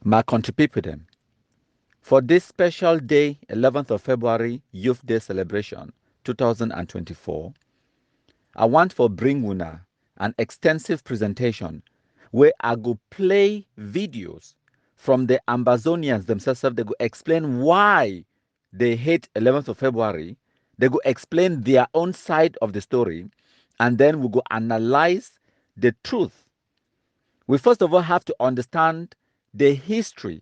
my country people them. For this special day, 11th of February, Youth Day celebration, 2024, I want for bring una an extensive presentation where I go play videos from the Ambazonians themselves. They go explain why they hate 11th of February. They go explain their own side of the story, and then we go analyze the truth. We first of all have to understand the history.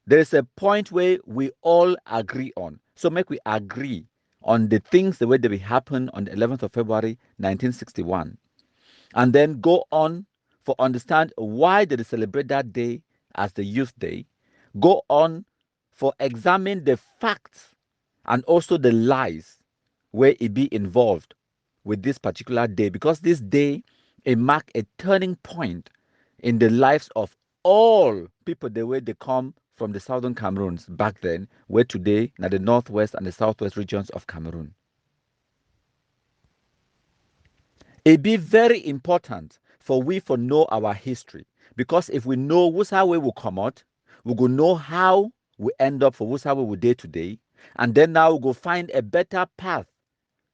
There is a point where we all agree on. So make we agree on the things the way they will happen on the 11th of February 1961, and then go on for understand why they celebrate that day as the Youth Day. Go on for examine the facts and also the lies where it be involved with this particular day, because this day it mark a turning point in the lives of all people the way they come from the southern Cameroons back then, where today now the northwest and the southwest regions of Cameroon. It be very important for we for know our history, because if we know who's how we will come out, we go know how we end up for who's how we will day today, and then now we go find a better path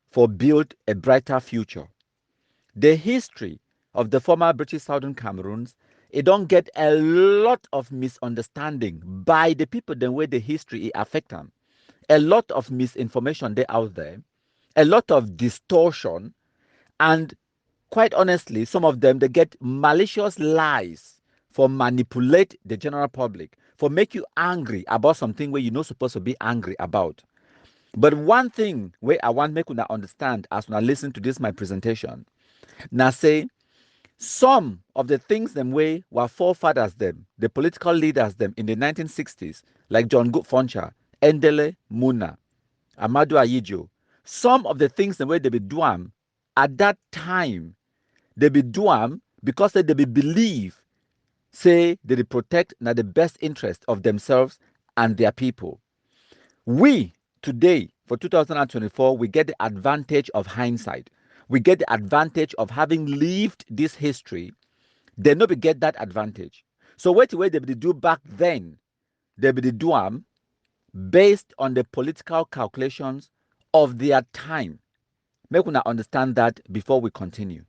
for build a brighter future. The history of the former British Southern Cameroons, it don't get a lot of misunderstanding by the people the way the history it affect them. A lot of misinformation they out there, a lot of distortion, and quite honestly, some of them they get malicious lies for manipulate the general public, for make you angry about something where you're not supposed to be angry about. But one thing where I want make una understand as una listen to this my presentation, now say some of the things them way were forefathers them, the political leaders them in the 1960s, like John Good Foncha, Endele Muna, Amadou Ayijo, some of the things the way they be doing at that time, they be doing because they be believe, say they protect now the best interest of themselves and their people. We today for 2024, we get the advantage of hindsight. We get the advantage of having lived this history. They no be get that advantage. So what the way they be do back then, they be do based on the political calculations of their time. Make una understand that before we continue.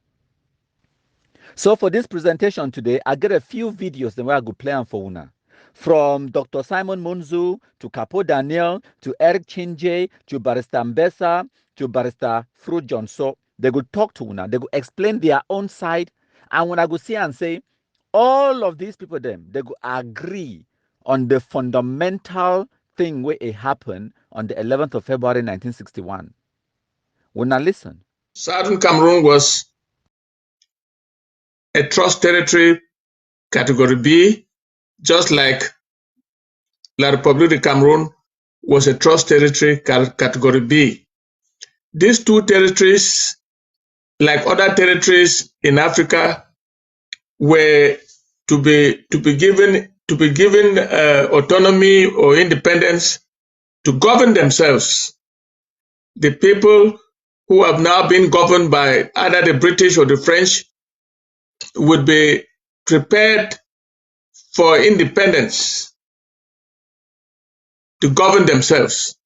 So for this presentation today, I get a few videos the way I go play on for una. From Dr. Simon Munzu to Capo Daniel to Eric Chinje to Barrister Mbesa to Barrister Fru Johnson, they go talk to una, they go explain their own side, and when I go see and say, all of these people them, they go agree on the fundamental thing where it happened on the 11th of February 1961. When I listen. Southern Cameroon was a trust territory, category B, just like La République de Cameroon was a trust territory, category B. These two territories, like other territories in Africa, were to be given autonomy or independence to govern themselves. The people who have now been governed by either the British or the French would be prepared for independence to govern themselves.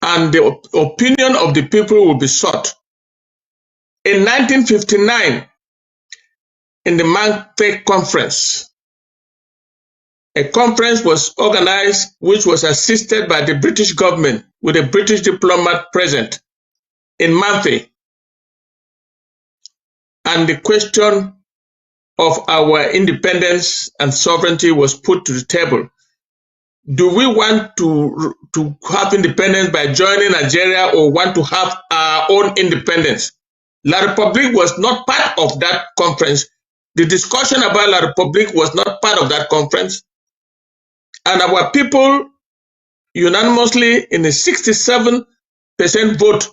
And the opinion of the people will be sought. In 1959, in the Manfred Conference, a conference was organized which was assisted by the British government with a British diplomat present in Manfred. And the question of our independence and sovereignty was put to the table. Do we want to have independence by joining Nigeria, or want to have our own independence? La République was not part of that conference. The discussion about La République was not part of that conference. And our people unanimously in a 67% vote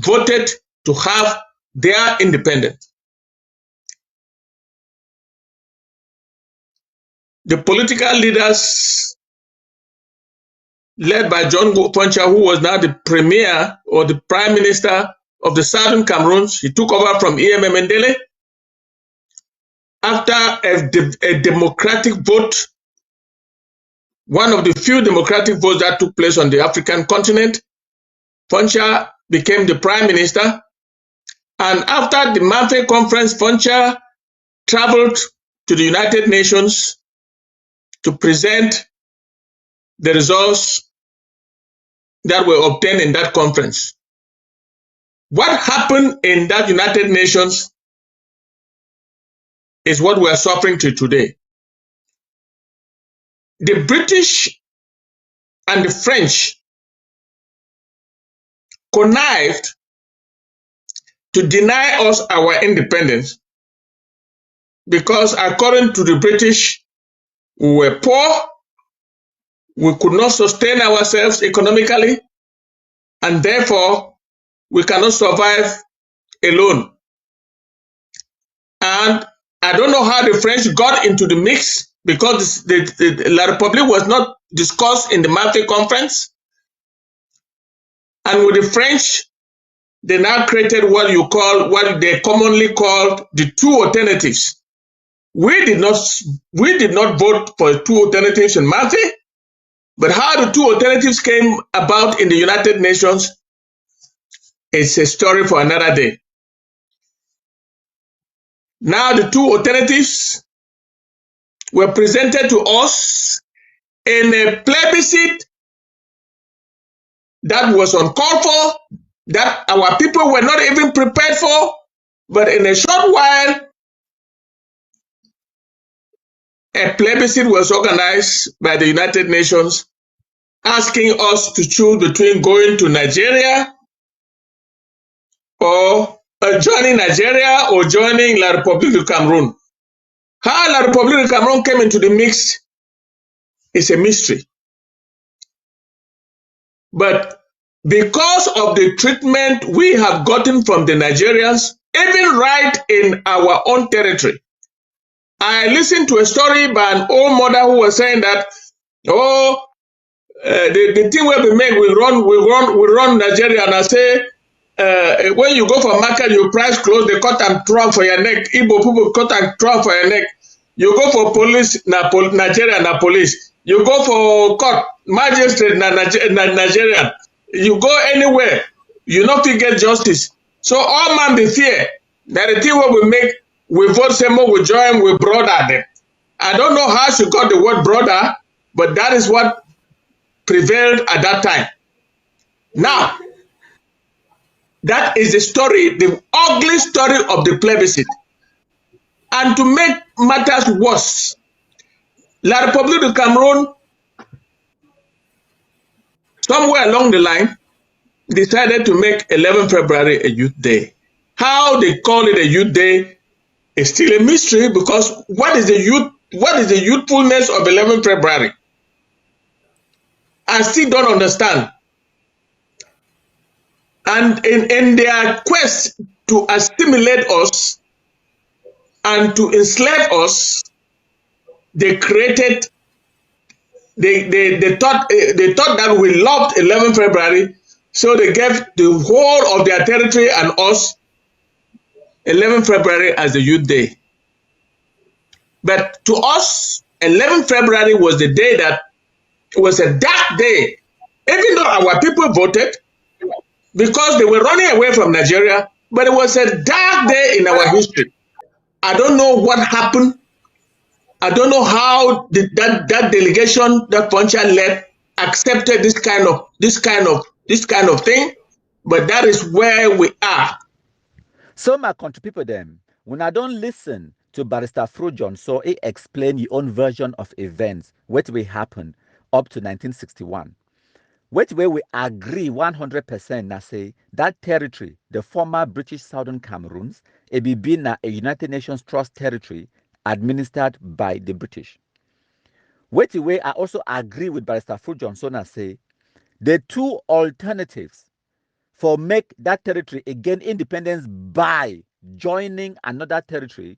voted to have their independence. The political leaders led by John Foncha, who was now the premier or the prime minister of the Southern Cameroons, he took over from E.M. Mendele. after a democratic vote, one of the few democratic votes that took place on the African continent, Foncha became the prime minister. And after the Mafe conference, Foncha traveled to the United Nations to present the results that were obtained in that conference. What happened in that United Nations is what we are suffering to today. The British and the French connived to deny us our independence because, according to the British, we were poor, we could not sustain ourselves economically, and therefore we cannot survive alone. And I don't know how the French got into the mix because the La République was not discussed in the Mafe conference. And with the French, they now created what they commonly called the two alternatives. We did not vote for two alternatives in Mafe, but how the two alternatives came about in the United Nations is a story for another day. Now the two alternatives were presented to us in a plebiscite that was uncalled for, that our people were not even prepared for, but in a short while, a plebiscite was organized by the United Nations asking us to choose between going to Nigeria or joining Nigeria or joining La République du Cameroon. How La République du Cameroon came into the mix is a mystery. But because of the treatment we have gotten from the Nigerians, even right in our own territory, I listened to a story by an old mother who was saying that, the thing where we make, we run Nigeria, and I say, when you go for market, you price clothes, they cut and throw for your neck. Igbo people cut and throw for your neck. You go for police, Nigeria na police. You go for court, magistrate na Nigerian. You go anywhere, you not get justice. So all man be fear. That the thing where we make, we vote same more, we join, we brother them. I don't know how she got the word brother, but that is what prevailed at that time. Now, that is the story, the ugly story of the plebiscite. And to make matters worse, La République du Cameroon, somewhere along the line, decided to make 11 February a youth day. How they call it a youth day is still a mystery, because what is the youthfulness of 11 February? I still don't understand. And in their quest to assimilate us and to enslave us, they created, they thought that we loved 11 February, so they gave the whole of their territory and us 11 February as the youth day. But to us, 11 February was the day that it was a dark day, even though our people voted because they were running away from Nigeria, but it was a dark day in our history. I don't know what happened. I don't know how that delegation that Foncha led accepted this kind of thing, but that is where we are. So my country people them, when I don't listen to Barrister Frujon, so he explain your own version of events, what will happen up to 1961. Which way we agree 100% na say that territory, the former British Southern Cameroons, it be been a United Nations Trust territory administered by the British. Which way I also agree with Barrister Frujon, so na say the two alternatives for make that territory again independence by joining another territory,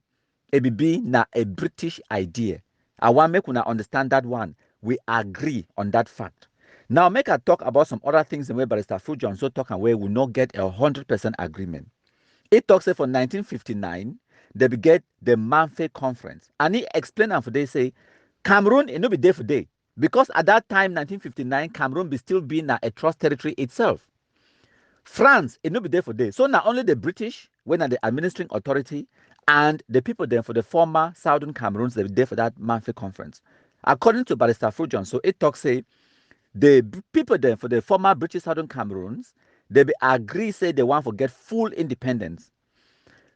it be na a British idea. I want make una understand that one. We agree on that fact. Now make I talk about some other things in where Barrister Frujon so talk and where we not get 100% agreement. It talks for 1959 they be get the Manfred Conference. And he explained am for they say Cameroon it no be there for day because at that time 1959 Cameroon be still being a trust territory itself. France it no be there for day. So not only the British when are the administering authority and the people there for the former Southern Cameroons they be there for that Manfred Conference. According to Barrister Frujon, so it talks say the people there for the former British Southern Cameroons they be agree say they want to get full independence.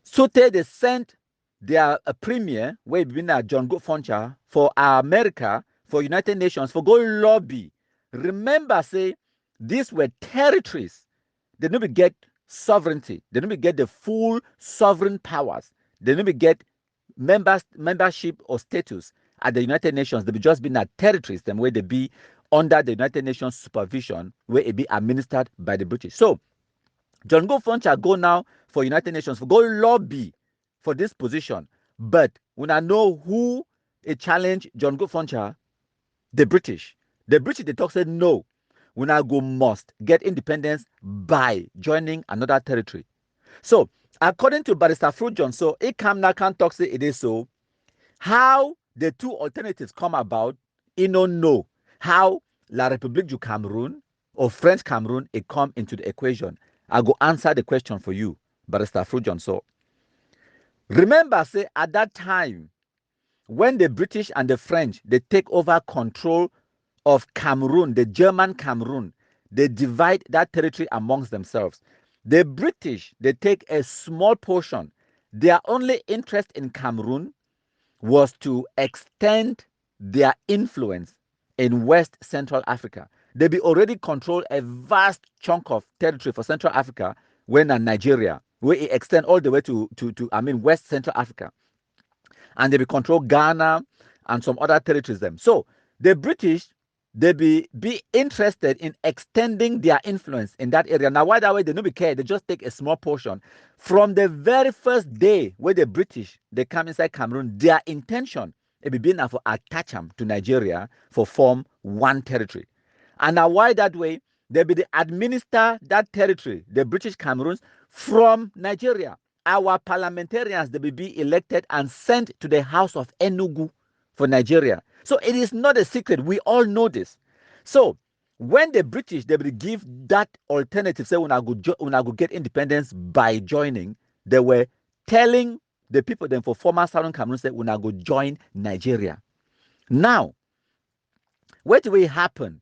So they sent their premier, where been John Good Funcha, for America, for United Nations, for go lobby. Remember, say, these were territories. They never get sovereignty. They never get the full sovereign powers. They never get membership or status at the United Nations. They be just been at territories, them where they be under the United Nations supervision, where it be administered by the British. So John Go Funcha go now for United Nations for go lobby for this position. But when I know who a challenge John Go Funcha, the British. The British they talk said no. When I go must get independence by joining another territory. So according to Barrister Frujon, so it come now can talk say it is so. How the two alternatives come about, you don't know how La République du Cameroon or French Cameroon it come into the equation. I go answer the question for you, Barrister Frujon. So remember, say at that time, when the British and the French they take over control of Cameroon, the German Cameroon, they divide that territory amongst themselves. The British they take a small portion. Their only interest in Cameroon was to extend their influence in West Central Africa. They be already control a vast chunk of territory for Central Africa when in Nigeria, where it extend all the way to West Central Africa. And they be control Ghana and some other territories them. So the British they be interested in extending their influence in that area. Now, why that way they no be care, they just take a small portion. From the very first day where the British they come inside Cameroon, their intention it be being for attach them to Nigeria for form one territory. And now why that way, they be the administer that territory, the British Cameroons, from Nigeria. Our parliamentarians they will be elected and sent to the House of Enugu for Nigeria. So it is not a secret. We all know this. So when the British they will give that alternative, say when I go get independence by joining, they were telling the people then for former Southern Cameroon say when I go join Nigeria. Now, what will happen?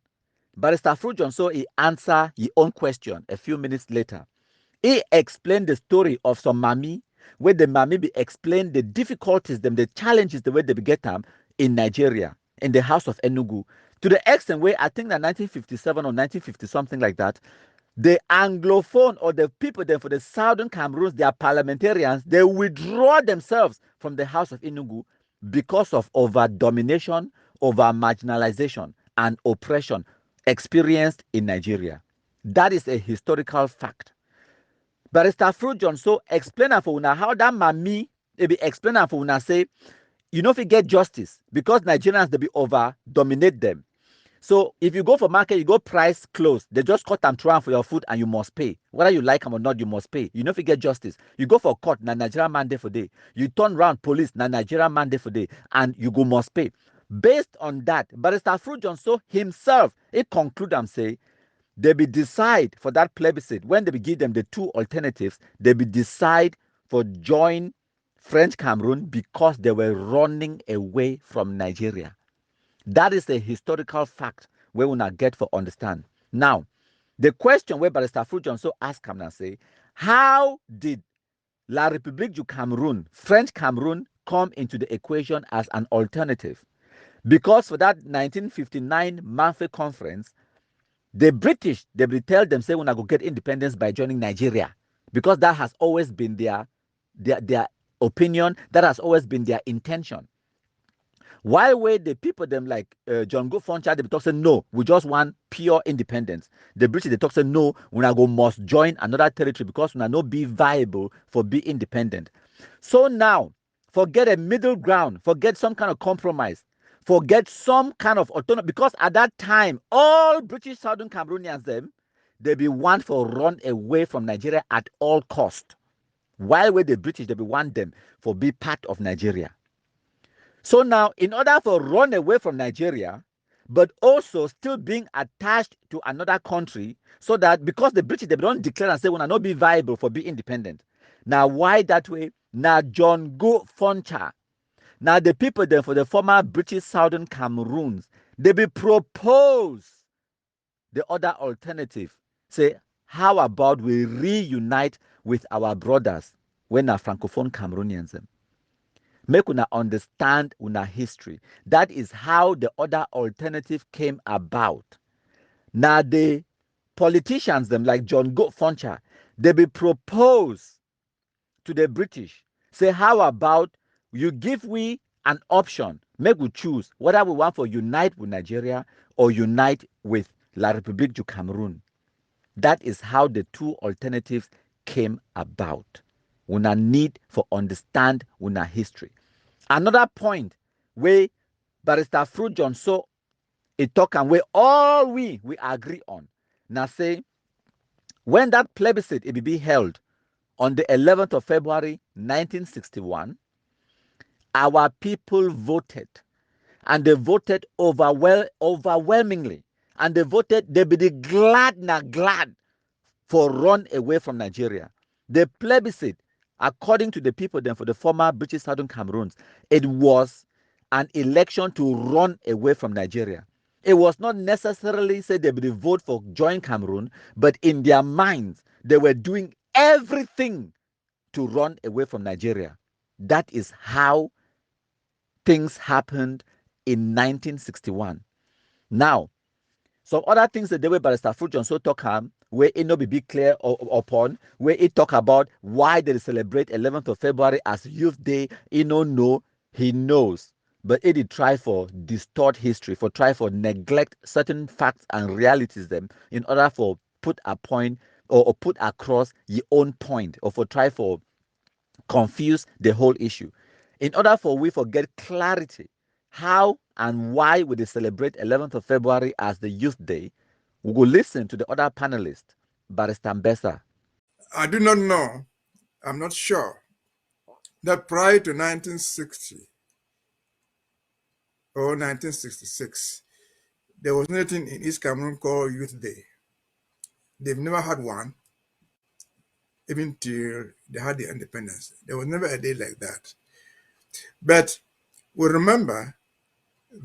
Barrister Frujon so he answer his own question a few minutes later. He explained the story of some mammy, where the mammy be explained the difficulties, them, the challenges, the way they be get them in Nigeria, in the House of Enugu, to the extent where I think that 1957 or 1950, something like that, the Anglophone or the people there for the Southern Cameroons, their parliamentarians, they withdraw themselves from the House of Enugu because of over domination, over marginalization, and oppression experienced in Nigeria. That is a historical fact. Barrister Frujon so explain for una how that mammy they be explain for una say you know if you get justice because Nigerians they be over dominate them. So if you go for market, you go price close. They just cut and throw for your food and you must pay. Whether you like them or not, you must pay. You know if you get justice. You go for court, na Nigerian man day for day. You turn around police, na Nigerian man day for day, and you go must pay. Based on that, Barrister Frujon so himself he conclude and say they be decide for that plebiscite when they be give them the two alternatives. They be decide for join French Cameroon because they were running away from Nigeria. That is a historical fact where we not get for understand. Now, the question where Barrister Frujon so ask him and say, how did La République du Cameroun, French Cameroon, come into the equation as an alternative? Because for that 1959 Manfred Conference, the British, they will tell them, say, when I go get independence by joining Nigeria, because that has always been their opinion, that has always been their intention. While the people them like John Go Funcha, they talk say no, we just want pure independence. The British they talk say no, when I go must join another territory because we are not be viable for be independent. So now, forget a middle ground, forget some kind of compromise, forget some kind of autonomy, because at that time all British Southern Cameroonians them they be want for run away from Nigeria at all cost. While with the British, they want them for be part of Nigeria. So now, in order for run away from Nigeria, but also still being attached to another country, so that because the British they don't declare and say will not be viable for be independent. Now, why that way? Now, John Go Foncha. Now, the people then for the former British Southern Cameroons, they be propose the other alternative. Say, how about we reunite with our brothers when are Francophone Cameroonians? Make una understand una history. That is how the other alternative came about. Now the politicians them like John Goat Foncha, they be propose to the British. Say, how about you give we an option, make we choose whether we want for unite with Nigeria or unite with La République du Cameroon. That is how the two alternatives came about. Una need for understand una history. Another point where Barrister Fruit John so it talk and where all we agree on. Now say when that plebiscite it be held on the 11th of February 1961, our people voted and they voted overwhelmingly and they be glad for run away from Nigeria. The plebiscite, according to the people then for the former British Southern Cameroons, it was an election to run away from Nigeria. It was not necessarily say they would vote for join Cameroon, but in their minds, they were doing everything to run away from Nigeria. That is how things happened in 1961. Now, some other things that the way Barrister Fruit John so talk where it no be clear upon, where it talk about why they celebrate 11th of February as Youth Day, he no know, he knows. But it did try for distort history, for try for neglect certain facts and realities them in order for put a point or put across your own point or for try for confuse the whole issue. In order for we for get clarity how and why we celebrate 11th of February as the Youth Day, we will listen to the other panelist, Barrister Mbesa. I do not know, I'm not sure, that prior to 1960 or 1966, there was nothing in East Cameroon called Youth Day. They've never had one, even till they had the independence. There was never a day like that. But we remember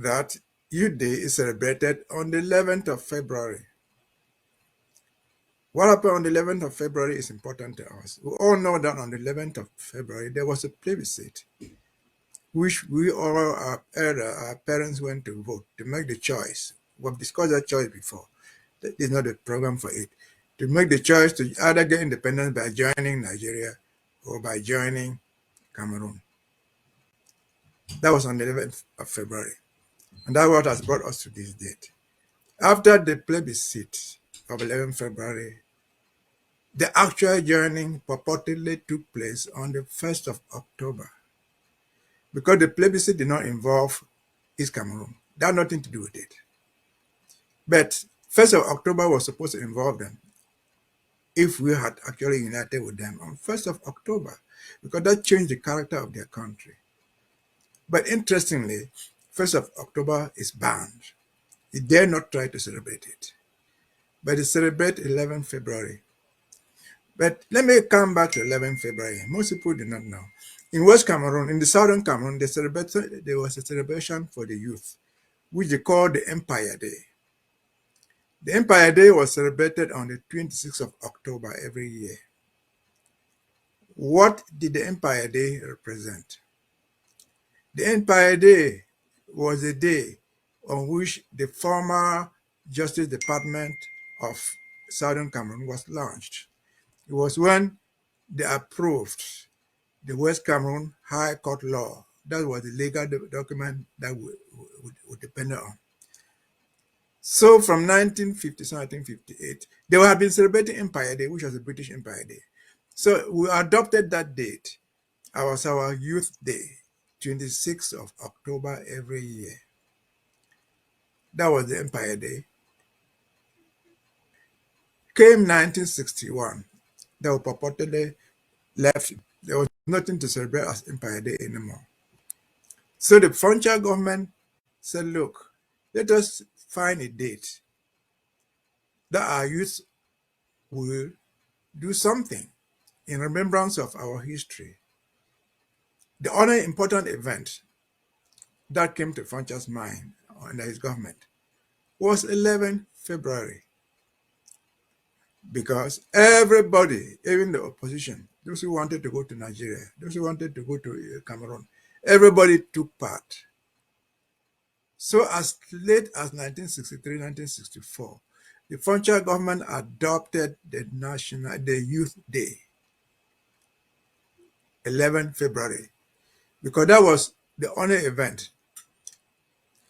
that Youth Day is celebrated on the 11th of February. What happened on the 11th of February is important to us. We all know that on the 11th of February, there was a plebiscite, which we all, our parents went to vote to make the choice. We've discussed that choice before. That is not a program for it. To make the choice to either get independence by joining Nigeria or by joining Cameroon. That was on the 11th of February. And that's what has brought us to this date. After the plebiscite of 11 February, the actual joining purportedly took place on the 1st of October because the plebiscite did not involve East Cameroon. That had nothing to do with it. But 1st of October was supposed to involve them if we had actually united with them on 1st of October, because that changed the character of their country. But interestingly, 1st of October is banned. You dare not try to celebrate it. But they celebrate 11 February. But let me come back to 11 February. Most people do not know. In West Cameroon, in the Southern Cameroon, there was a celebration for the youth, which they called the Empire Day. The Empire Day was celebrated on the 26th of October every year. What did the Empire Day represent? The Empire Day was a day on which the former Justice Department of Southern Cameroon was launched. It was when they approved the West Cameroon High Court law. That was the legal document that we depended on. So from 1950 to 1958, they have been celebrating Empire Day, which was the British Empire Day. So we adopted that date as our Youth Day, 26th of October every year. That was the Empire Day. Came 1961, they were purportedly left There was nothing to celebrate as Empire Day anymore. So the Frontier government said, look, let us find a date that our youth will do something in remembrance of our history. The only important event that came to Frontier's mind under his government was 11 February, because everybody, even the opposition, those who wanted to go to Nigeria, those who wanted to go to Cameroon, everybody took part. So as late as 1963, 1964, the Frontier government adopted the Youth Day, 11 February, because that was the only event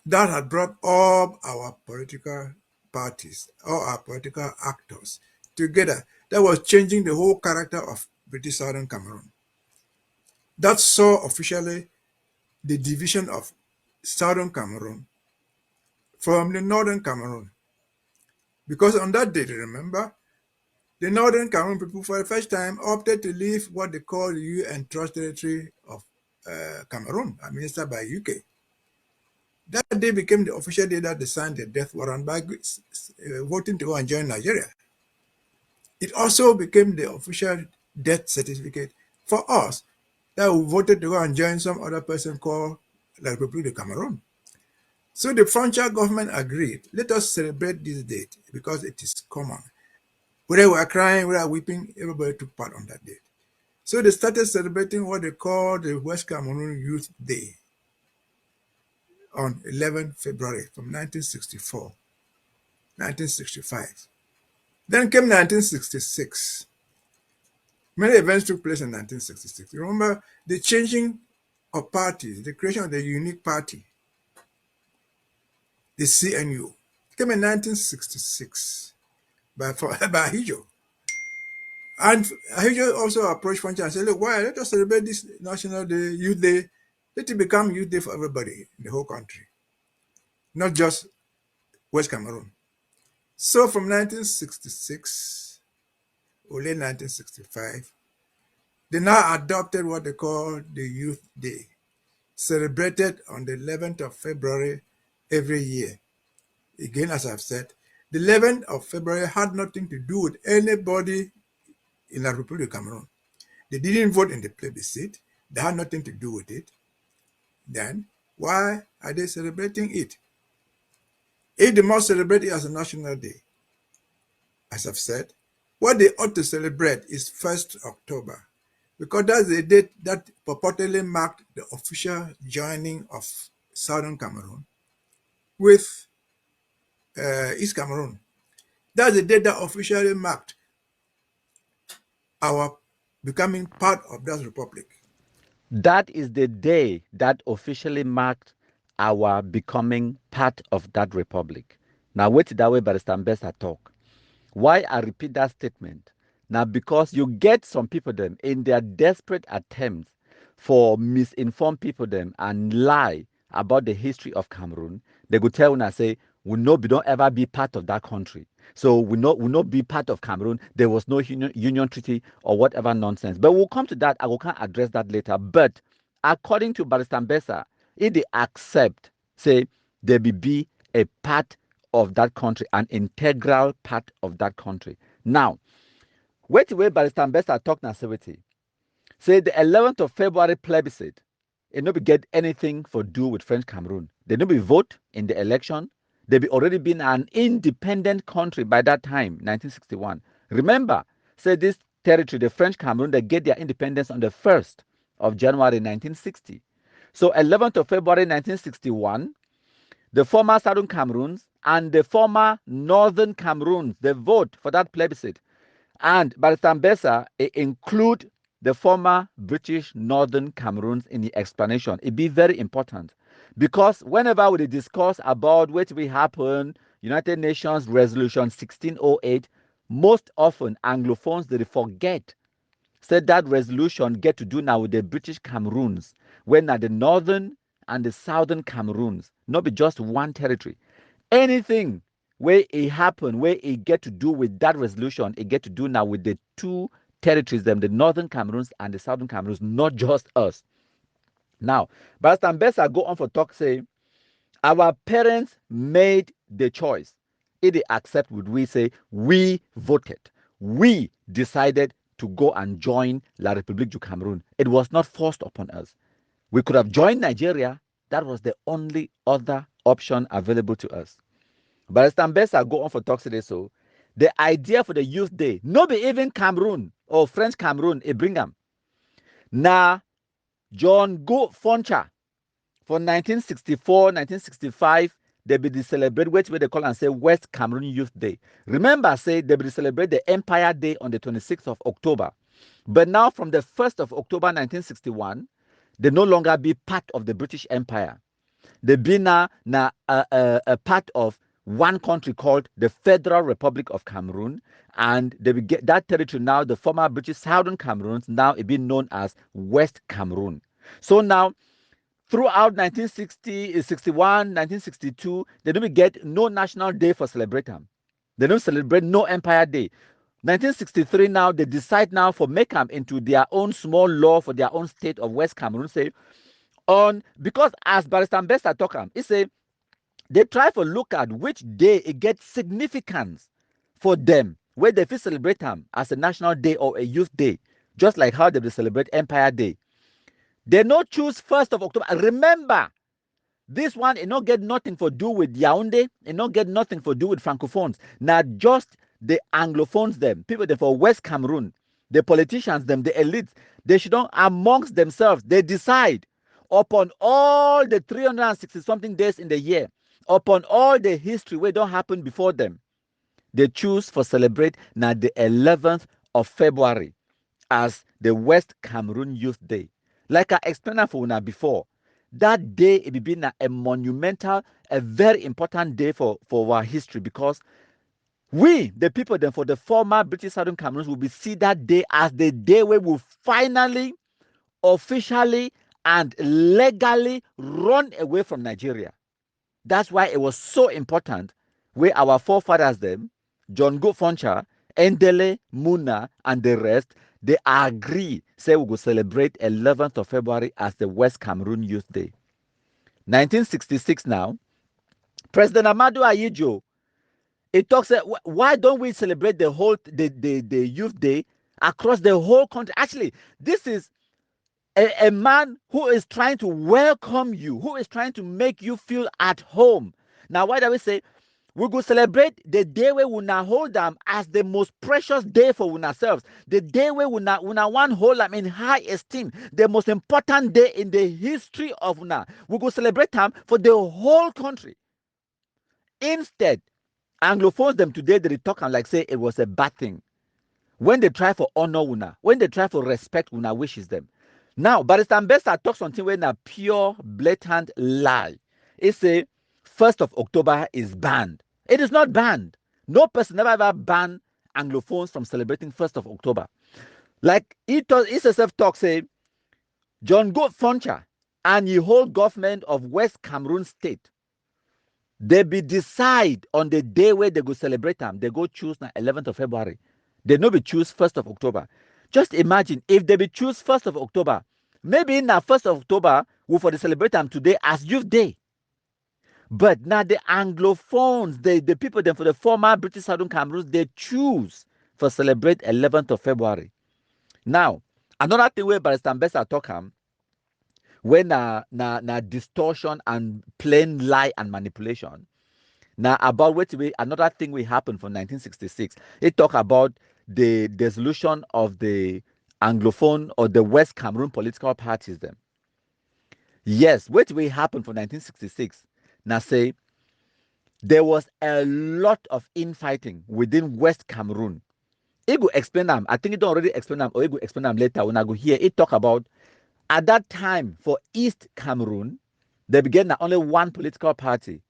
that had brought all our political parties, all our political actors together. That was changing the whole character of British Southern Cameroon. That saw officially the division of Southern Cameroon from the Northern Cameroon. Because on that day, remember, the Northern Cameroon people for the first time opted to leave what they call the UN Trust Territory of Cameroon, administered by UK. That day became the official day that they signed the death warrant by voting to go and join Nigeria. It also became the official death certificate for us that we voted to go and join some other person called the Republic of Cameroon. So the Frontier government agreed, let us celebrate this date because it is common. Whether we are crying, whether we are weeping, everybody took part on that date. So they started celebrating what they call the West Cameroon Youth Day on 11 February from 1964, 1965. Then came 1966. Many events took place in 1966. Remember the changing of parties, the creation of the unique party, the CNU, came in 1966 by Ahijo. And Ahijo also approached Frontier and said, look, why? Let us celebrate this National Day, Youth Day. Let it become Youth Day for everybody in the whole country, not just West Cameroon. So from 1966 or late 1965, they now adopted what they call the Youth Day, celebrated on the 11th of February every year. Again, as I've said, the 11th of February had nothing to do with anybody in the Republic of Cameroon. They didn't vote in the plebiscite. They had nothing to do with it. Then, why are they celebrating it? If they must celebrate it as a national day, as I've said, what they ought to celebrate is 1st October, because that's the date that purportedly marked the official joining of Southern Cameroon with East Cameroon. That's the date that officially marked our becoming part of that republic. That is the day that officially marked our becoming part of that republic. Now, wait that way, Barrister Mbesa talk. Why I repeat that statement? Now, because you get some people them in their desperate attempts for misinform people them and lie about the history of Cameroon, they could tell and say, we don't ever be part of that country. So we not be part of Cameroon. There was no union treaty or whatever nonsense. But we'll come to that. I will can address that later. But according to Barrister Mbesa, if they accept, say, there will be a part of that country, an integral part of that country. Now, wait where Barrister Mbesa talk now, say the 11th of February plebiscite, it no be get anything for do with French Cameroon. They no be vote in the election. They be already been an independent country by that time, 1961. Remember, say this territory, the French Cameroon, they get their independence on the 1st of January 1960. So 11th of February 1961, the former Southern Cameroons and the former Northern Cameroons, they vote for that plebiscite. And Barrister Mbesa include the former British Northern Cameroons in the explanation. It be very important because whenever we discuss about what will happen, United Nations Resolution 1608, most often Anglophones they forget. Said that resolution get to do now with the British Cameroons, when now the Northern and the Southern Cameroons, not be just one territory. Anything where it happen, where it get to do with that resolution, it get to do now with the two territories, them, the northern Cameroons and the southern Cameroons, not just us. Now, Barrister Mbesa go on for talk, say, our parents made the choice. If they accept, would we say, we voted. We decided to go and join La République du Cameroun. It was not forced upon us. We could have joined Nigeria. That was the only other option available to us. Barrister Mbesa go on for talk today, so the idea for the youth day, no be even Cameroon or French Cameroon, it bring them. Now, John Go Foncha, for 1964, 1965, they be celebrate what they call and say West Cameroon Youth Day. Remember, say they be celebrate the Empire Day on the 26th of October. But now from the 1st of October 1961, they no longer be part of the British Empire. They be now a part of one country called the Federal Republic of Cameroon, and they will get that territory now, the former British Southern Cameroons, now it be known as West Cameroon. So now, throughout 1960, 61, 1962, they don't get no national day for celebrate them. They don't celebrate no Empire Day. 1963 now, they decide now for make them into their own small law for their own state of West Cameroon, say, on, because as Barrister Mbesa talk, he say, they try to look at which day it gets significance for them, where they feel celebrate them as a national day or a youth day, just like how they will celebrate Empire Day. They not choose 1st of October. Remember, this one, it not get nothing for do with Yaoundé, it not get nothing for do with Francophones. Now just the Anglophones, them, people them for West Cameroon, the politicians, them, the elites, they should not amongst themselves, they decide upon all the 360 something days in the year, upon all the history where don't happen before them, they choose for celebrate now the 11th of February as the West Cameroon Youth Day. Like I explained for you before, that day it will be a monumental, a very important day for our history, because we, the people then for the former British Southern Cameroons, will be see that day as the day where we finally, officially, and legally run away from Nigeria. That's why it was so important where our forefathers, them, John Go Foncha, Endele, Muna, and the rest, they agree, say we will celebrate 11th of February as the West Cameroon Youth Day. 1966 now, President Amadou Ahidjo, it talks, why don't we celebrate the whole, the Youth Day across the whole country? Actually, this is a man who is trying to welcome you, who is trying to make you feel at home. Now, why do we say we go celebrate the day where we now hold them as the most precious day for ourselves, the day where we now one hold them in high esteem, the most important day in the history of una. We go celebrate them for the whole country. Instead, Anglophones them today they talk and like say it was a bad thing. When they try for honor una, when they try for respect una wishes them. Now, Barrister Mbesa talks something when a pure, blatant lie. It's a 1st of October is banned. It is not banned. No person never ever banned Anglophones from celebrating 1st of October. Like he himself talk, say, John Go Foncha and the whole government of West Cameroon State, they be decide on the day where they go celebrate them. They go choose the 11th of February. They no be choose 1st of October. Just imagine if they be choose 1st of October, maybe now 1st of October we for the celebrate them today as Youth Day. But now the Anglophones, the people them for the former British Southern Cameroons, they choose for celebrate 11th of February. Now, another thing where Barrister Mbesa talk when na distortion and plain lie and manipulation. Now about what way another thing will happen from 1966. It talk about the dissolution of the Anglophone or the West Cameroon political parties them. Yes, what will happen from 1966? Now say there was a lot of infighting within West Cameroon. It will explain them. I think it don't already explain them, or it will explain them later when I go here. It talk about at that time for East Cameroon, they began only one political party,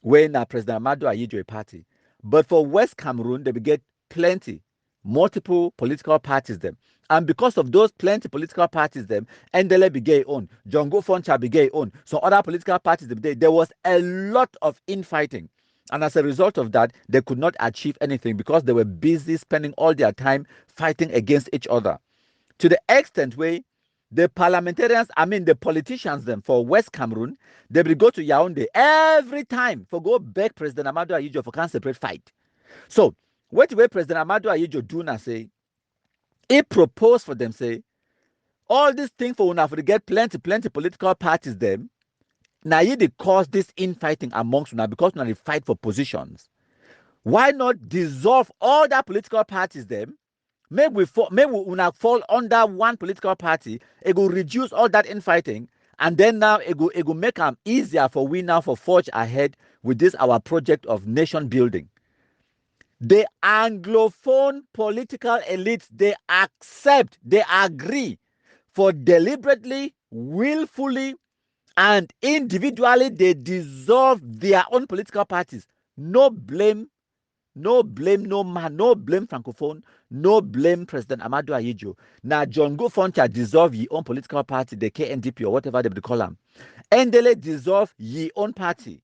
when President Amadou Ahidjo a party. But for West Cameroon, they began plenty, multiple political parties them. And because of those plenty political parties them, Endele began own, John Go Foncha began own, some other political parties there was a lot of infighting. And as a result of that, they could not achieve anything because they were busy spending all their time fighting against each other. To the extent where the parliamentarians, I mean the politicians them for West Cameroon, they will go to Yaoundé every time for go beg President Amadou Ahidjo for can separate fight. So what way President Amadou Ahidjo do now say, he proposed for them say, all these things for una for to get plenty political parties them. Now you they cause this infighting amongst una because una they fight for positions. Why not dissolve all that political parties them? Maybe we una fall under one political party. It will reduce all that infighting, and then now it will make them easier for we now for forge ahead with this our project of nation building. The Anglophone political elites, they accept, they agree for deliberately, willfully, and individually they dissolve their own political parties. No blame, no blame, no man, no blame Francophone, no blame President Amadou Ahidjo. Now John Go Foncha dissolve your own political party, the KNDP or whatever they call them. Endele dissolve your own party.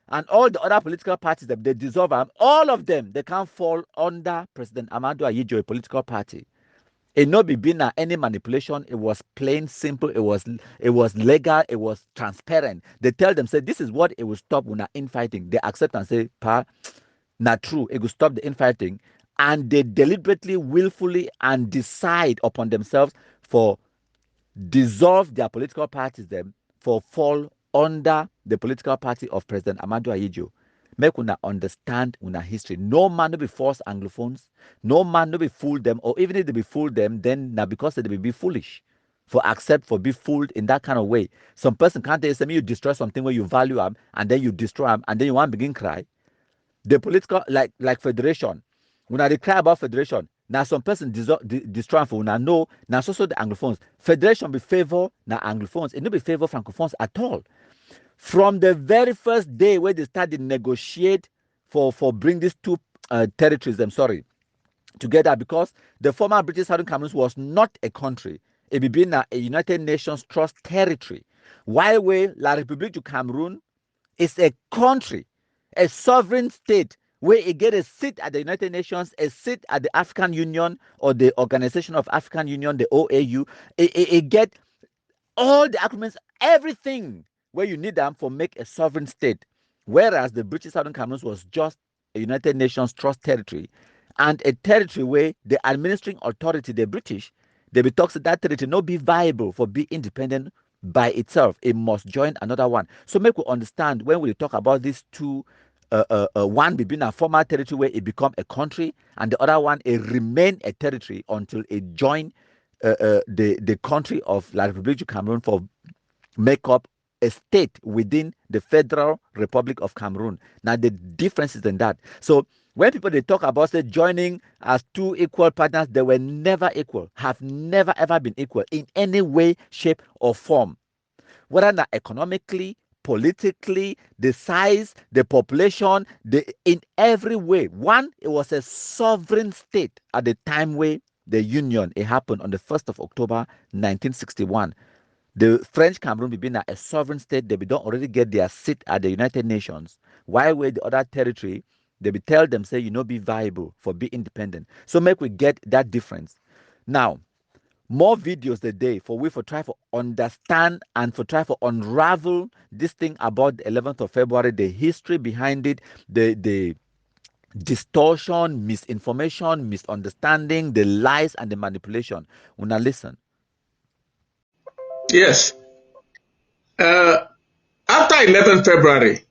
And all the other political parties that they dissolve them, all of them, they can fall under President Amadou Ahidjo, a political party. It not be been any manipulation. It was plain, simple. It was legal. It was transparent. They tell them, say, this is what it will stop when infighting. They accept and say, pa, not true. It will stop the infighting. And they deliberately, willfully, and decide upon themselves for dissolve their political parties them for fall under the political party of President Amadou Ahidjo. Make una understand una history. No man no be force Anglophones. No man no be fool them. Or even if they be fool them, then now because they be foolish. For accept for be fooled in that kind of way. Some person can't tell you, you destroy something where you value them, and then you destroy them, and then you want to begin cry. The political, like federation. When I cry about federation, now some person destroy for una know, now so the Anglophones. Federation be favor now Anglophones. It no be favor Francophones at all. From the very first day where they started negotiate for bring these two territories, together, because the former British Southern Cameroon was not a country. It be been a United Nations Trust territory. While La République du Cameroon is a country, a sovereign state, where it get a seat at the United Nations, a seat at the African Union or the Organization of African Union, the OAU. It get all the agreements, everything where you need them for make a sovereign state, whereas the British Southern Cameroon was just a United Nations Trust territory, and a territory where the administering authority, the British, they be talks that territory not be viable for be independent by itself. It must join another one. So make we understand when we talk about these two, one between a former territory where it become a country, and the other one it remain a territory until it join the country of La République du Cameroon for make up a state within the Federal Republic of Cameroon. Now the difference is in that. So when people they talk about say joining as two equal partners, they were never equal, have never ever been equal in any way, shape, or form. Whether not economically, politically, the size, the population, in every way. One, it was a sovereign state at the time where the union it happened on the 1st of October 1961. The French Cameroon being a sovereign state, they don't already get their seat at the United Nations. While with the other territory, they be tell them say be viable for be independent. So make we get that difference. Now, more videos the day for we for try for understand and for try for unravel this thing about the 11th of February, the history behind it, the distortion, misinformation, misunderstanding, the lies and the manipulation. Una listen. Yes. After 11 February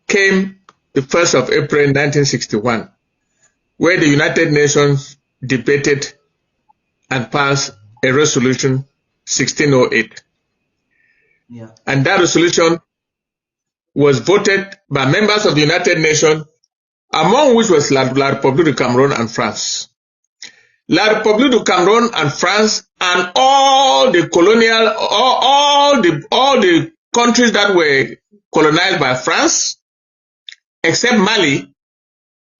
came the 1st of April 1961, where the United Nations debated and passed a resolution 1608. Yeah. And that resolution was voted by members of the United Nations, among which was La République du Cameroun and France. La République du Cameroun and France and all the colonial, all the countries that were colonized by France, except Mali,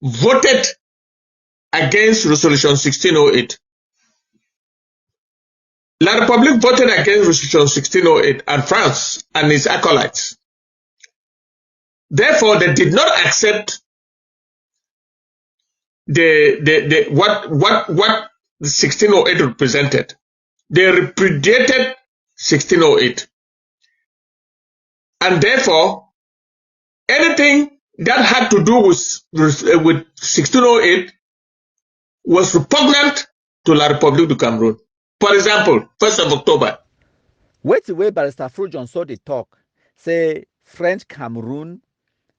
voted against Resolution 1608. La République voted against Resolution 1608 and France and its acolytes. Therefore, they did not accept what the 1608 represented. They repudiated 1608. And therefore, anything that had to do with 1608 was repugnant to La République du Cameroon. For example, 1st of October. Wait the way Barrister Frujon saw the talk, say French Cameroon,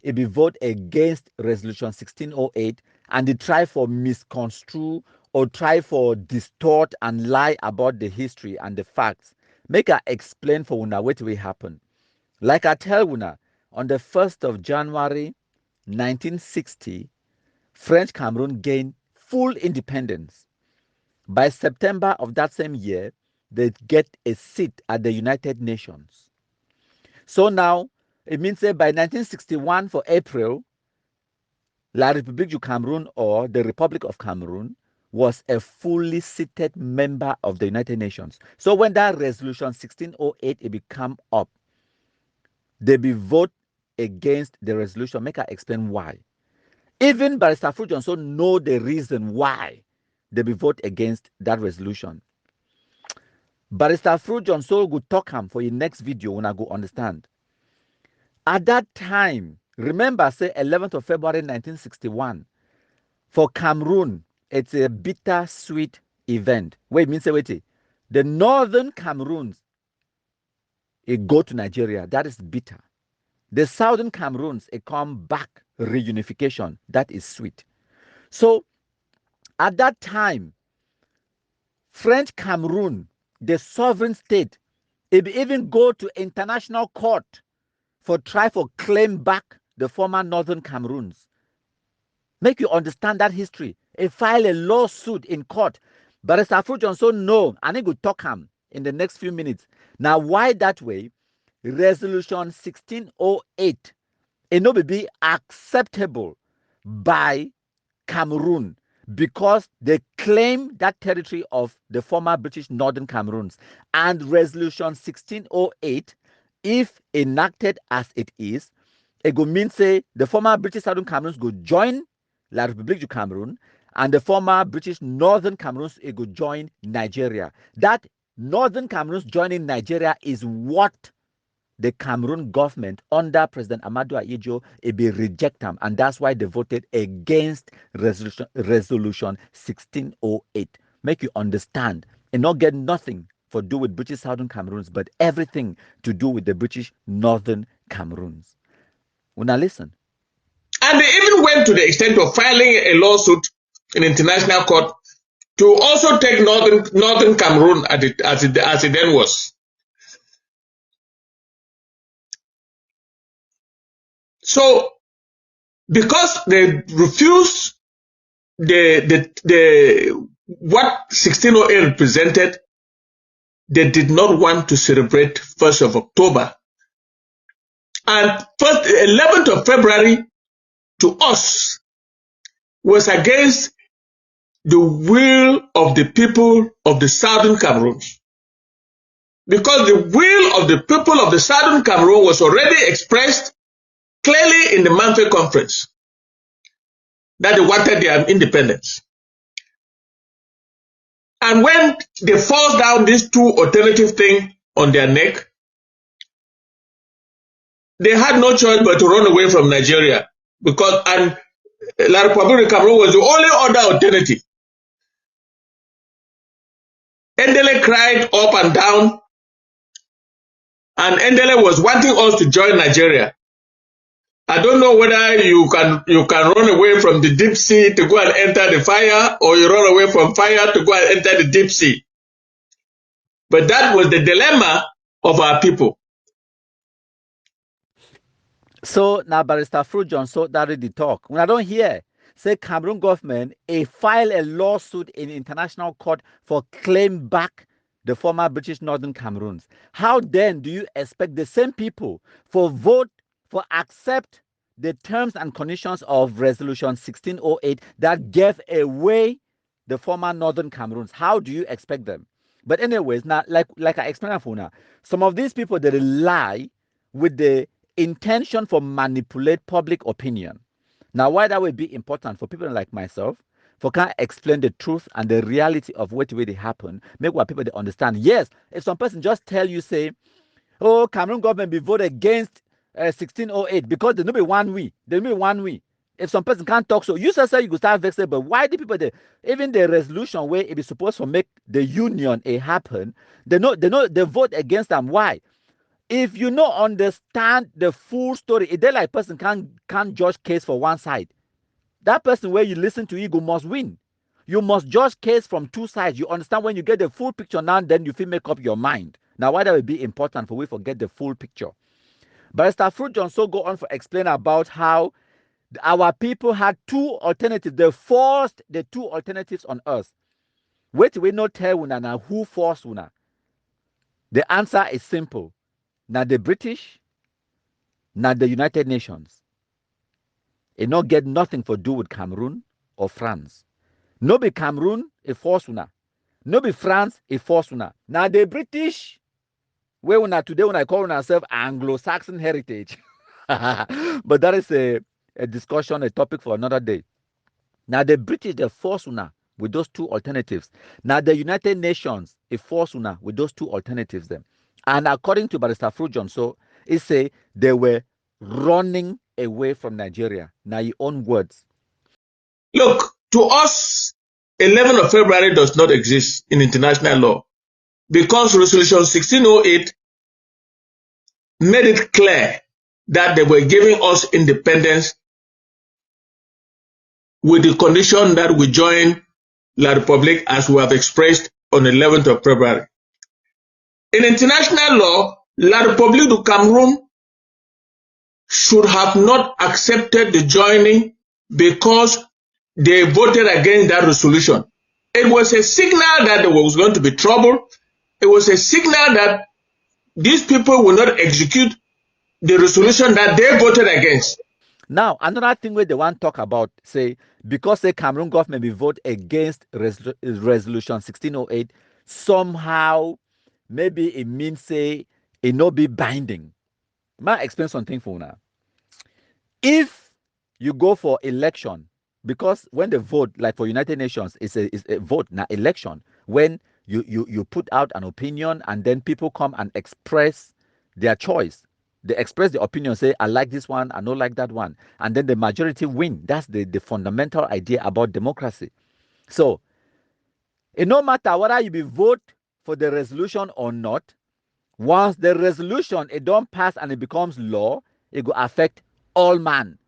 it be vote against resolution 1608 and they try for misconstrue or try for distort and lie about the history and the facts. Make I explain for una what will happen. Like I tell una, on the 1st of January 1960, French Cameroon gained full independence. By September of that same year, they get a seat at the United Nations. So now, it means that by 1961 for April, La République du Cameroun or the Republic of Cameroon was a fully seated member of the United Nations. So when that resolution 1608 it become up, they be vote against the resolution. Make I explain why. Even Barrister Frujon so know the reason why they be vote against that resolution. Barrister Frujon so go talk him for your next video when I go understand. At that time, remember say 11th of February 1961, for Cameroon, it's a bittersweet event. Wait, means wait. The northern Cameroons, it go to Nigeria, that is bitter. The southern Cameroons, it come back reunification, that is sweet. So at that time, French Cameroon, the sovereign state, it even go to international court for try for claim back the former northern Cameroons. Make you understand that history. It file a lawsuit in court. Barrister Frujon so no, I need to talk him in the next few minutes. Now, why that way? Resolution 1608 it no be acceptable by Cameroon because they claim that territory of the former British Northern Cameroons. And Resolution 1608, if enacted as it is, it go mean say the former British Southern Cameroons go join La République du Cameroon and the former British Northern Cameroons it go join Nigeria. That Northern Cameroons joining Nigeria is what the Cameroon government under President Amadou Ahidjo it be reject them, and that's why they voted against resolution 1608. Make you understand and not get nothing for do with British Southern Cameroons, but everything to do with the British Northern Cameroons. Now listen. And they even went to the extent of filing a lawsuit in international court to also take Northern Cameroon as it then was. So, because they refused what 1608 represented, they did not want to celebrate 1st of October. And 11th of February, to us, was against the will of the people of the Southern Cameroon. Because the will of the people of the Southern Cameroon was already expressed clearly in the Manfred Conference, that they wanted their independence. And when they forced down these two alternative things on their neck, they had no choice but to run away from Nigeria. And La République du Cameroon was the only other alternative. Endele cried up and down, and Endele was wanting us to join Nigeria. I don't know whether you can run away from the deep sea to go and enter the fire, or you run away from fire to go and enter the deep sea. But that was the dilemma of our people. So now Barrister Frujon so that the talk. When I don't hear, say Cameroon government file a lawsuit in international court for claim back the former British Northern Cameroons. How then do you expect the same people for vote for accept the terms and conditions of resolution 1608 that gave away the former Northern Cameroons? How do you expect them? But anyways, now like I explained before now, some of these people they lie with the intention for manipulate public opinion. Now, why that would be important for people like myself, for can explain the truth and the reality of what really happened, make what people they understand. Yes, if some person just tell you, say, oh, Cameroon government be voted against 1608 because there no be one we. There no be one we. If some person can't talk, so you say you could start vexing, but why the people even the resolution where it is supposed to make the union a happen, they vote against them. Why? If you don't understand the full story, it like person can't judge case for one side. That person where you listen to ego must win. You must judge case from two sides. You understand when you get the full picture now, then you feel make up your mind. Now, why that would be important for we forget the full picture. Barrister Fruit so go on for explain about how our people had two alternatives. They forced the two alternatives on us. Wait, we not tell una now who forced una. The answer is simple. Now the British, now the United Nations. It not get nothing for do with Cameroon or France. No be Cameroon, it force una. No be France, it force una. Now the British, where una today when I call ourselves Anglo-Saxon heritage. But that is a discussion, a topic for another day. Now the British, they force una with those two alternatives. Now the United Nations, it force una with those two alternatives then. And according to Barrister Fruit so it say they were running away from Nigeria. Now your own words. Look, to us, 11th of February does not exist in international law because Resolution 1608 made it clear that they were giving us independence with the condition that we join La Republique as we have expressed on 11th of February. In international law, La République du Cameroun should have not accepted the joining because they voted against that resolution. It was a signal that there was going to be trouble. It was a signal that these people will not execute the resolution that they voted against. Now, another thing where they want to talk about, say, because the Cameroon government will vote against resolution 1608, somehow, maybe it means, say, it not be binding. May I explain something for now? If you go for election, because when the vote, like for United Nations, it's a vote, not election, when you put out an opinion and then people come and express their choice. They express the opinion, say, I like this one, I don't like that one. And then the majority win. That's the fundamental idea about democracy. So, it no matter whether you be vote for the resolution or not, once the resolution, it don't pass and it becomes law, it will affect all man.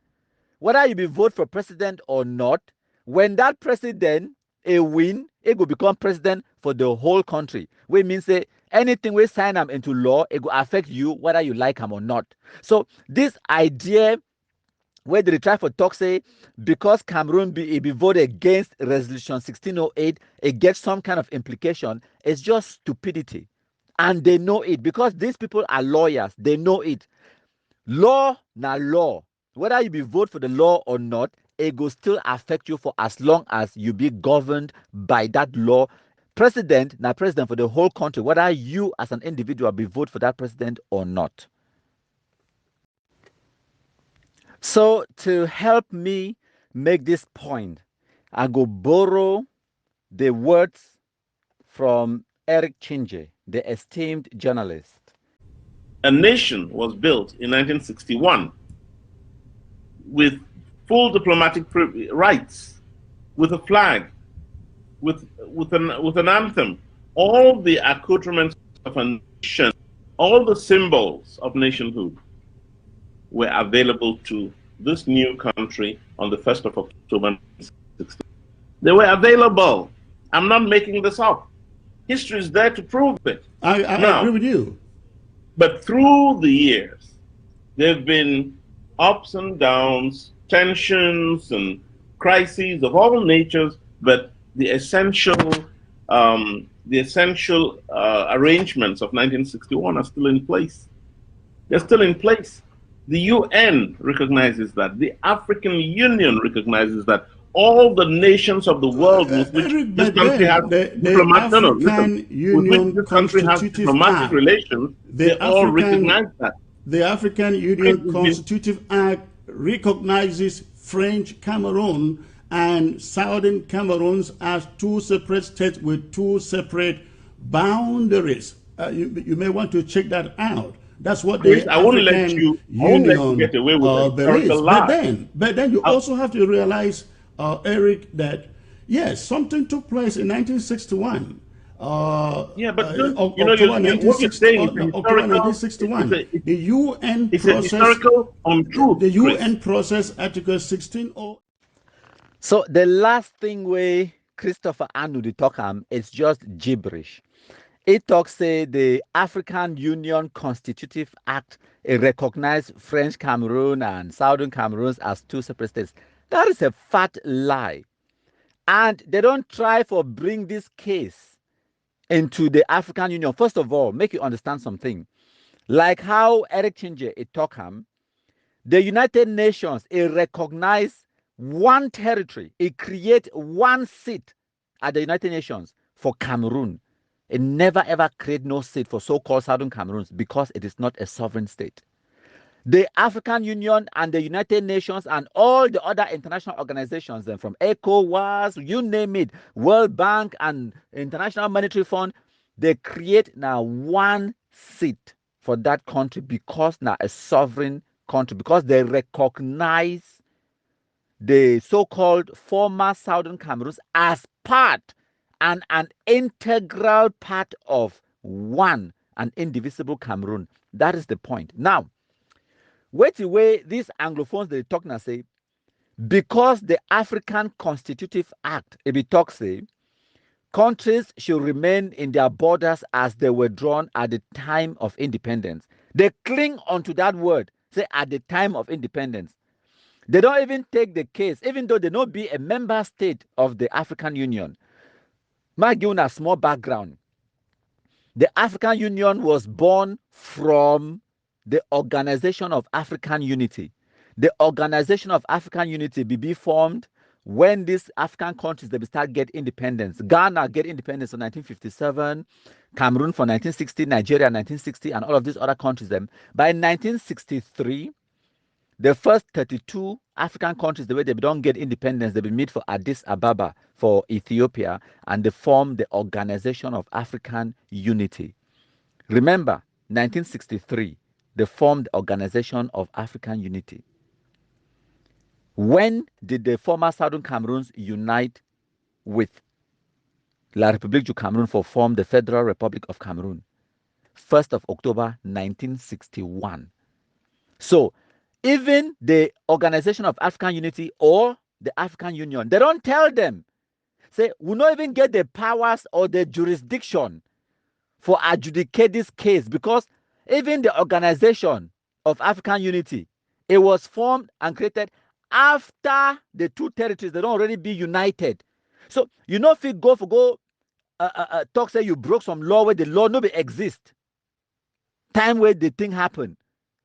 Whether you be vote for president or not, when that president a win, it will become president for the whole country. Which means say anything we sign them into law, it will affect you whether you like them or not. So this idea where they try for talk say because Cameroon be voted against resolution 1608, it gets some kind of implication. It's just stupidity. And they know it because these people are lawyers. They know it. Law na law. Whether you be vote for the law or not, it will still affect you for as long as you be governed by that law. President, now president for the whole country, whether you as an individual be vote for that president or not. So to help me make this point, I go borrow the words from Eric Chinje, the esteemed journalist. A nation was built in 1961 with full diplomatic rights, with a flag, with an anthem, all the accoutrements of a nation, all the symbols of nationhood were available to this new country on the 1st of October 1960. They were available. I'm not making this up. History is there to prove it. I agree with you. But through the years, there have been ups and downs, tensions and crises of all natures, but the essential arrangements of 1961 are still in place. They're still in place. The UN recognizes that. The African Union recognizes that. All the nations of the world with which this country has diplomatic relations, they all recognize that. The African Union Constitutive Act recognizes French Cameroon and Southern Cameroon as two separate states with two separate boundaries. You may want to check that out. That's what Chris, the I won't let African you Union get away with believes. lie. But then you also have to realize, Eric, that yes, something took place in 1961. Yeah, but October what you're saying is October 1961. The UN it's process. a historical untruth. The UN process, Article 16. So the last thing where Christopher Anu the talk it's just gibberish. It talks say the African Union Constitutive Act recognized French Cameroon and Southern Cameroon as two separate states. That is a fat lie. And they don't try for bring this case into the African Union. First of all, make you understand something. Like how Eric Chinje it talk the United Nations it recognize one territory, it create one seat at the United Nations for Cameroon. It never ever create no seat for so-called Southern Cameroons because it is not a sovereign state. The African Union and the United Nations and all the other international organizations, then from ECOWAS, you name it, World Bank and International Monetary Fund, they create now one seat for that country because now a sovereign country, because they recognize the so-called former Southern Cameroons as part and an integral part of one and indivisible Cameroon. That is the point. Now, wait the way these Anglophones they talk now say, because the African Constitutive Act, if it talks say, countries should remain in their borders as they were drawn at the time of independence. They cling onto that word, say at the time of independence. They don't even take the case, even though they not be a member state of the African Union. Might give a small background. The African Union was born from the Organization of African Unity. The Organization of African Unity be formed when these African countries they start get independence. Ghana get independence in 1957, Cameroon for 1960, Nigeria 1960, and all of these other countries. Them by 1963. The first 32 African countries, the way they don't get independence, they meet for Addis Ababa for Ethiopia, and they form the Organization of African Unity. Remember, 1963, they formed the Organization of African Unity. When did the former Southern Cameroons unite with La République du Cameroun for form the Federal Republic of Cameroon? 1st of October 1961. So even the Organization of African Unity or the African Union, they don't tell them, say, we not even get the powers or the jurisdiction for adjudicate this case, because even the Organization of African Unity, it was formed and created after the two territories they don't already be united. So you know if you go talk say you broke some law where the law no be exist, time where the thing happen,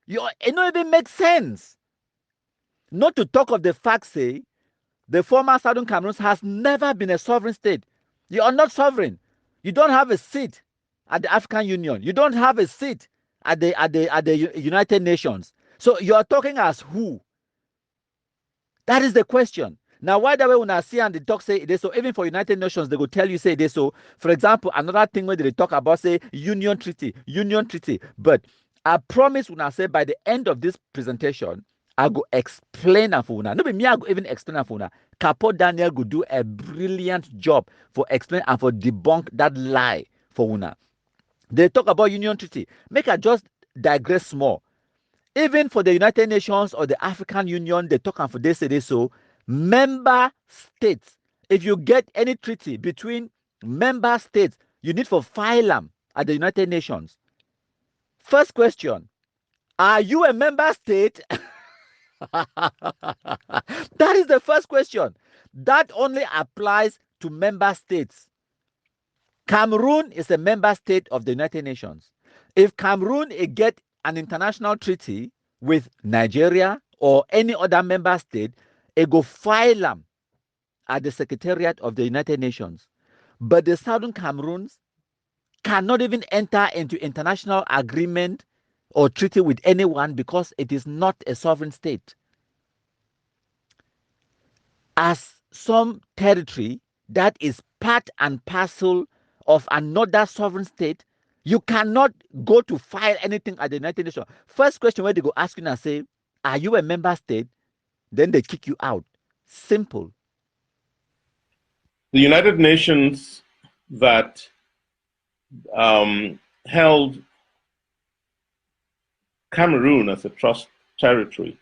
it don't even make sense. Not to talk of the fact, say, the former Southern Cameroon has never been a sovereign state. You are not sovereign. You don't have a seat at the African Union. You don't have a seat at the United Nations. So you are talking as who? That is the question. Now, why the way when I see and the talk say it is so, even for United Nations, they will tell you say it is so. For example, another thing where they talk about say union treaty. But I promise when I say by the end of this presentation, I go explain for una. No be me, I go even explain for una. Capo Daniel go do a brilliant job for explain and for debunk that lie for una. They talk about union treaty. Make I just digress small. Even for the United Nations or the African Union, they talk and for they say this so. Member states, if you get any treaty between member states, you need for file them at the United Nations. First question, are you a member state? That is the first question. That only applies to member states. Cameroon is a member state of the United Nations. If Cameroon get an international treaty with Nigeria or any other member state, it go file them at the Secretariat of the United Nations. But the Southern Cameroons cannot even enter into international agreement or treaty with anyone because it is not a sovereign state. As some territory that is part and parcel of another sovereign state, you cannot go to file anything at the United Nations. First question where they go ask you and say, are you a member state? Then they kick you out. Simple. The United Nations that held Cameroon as a trust territory,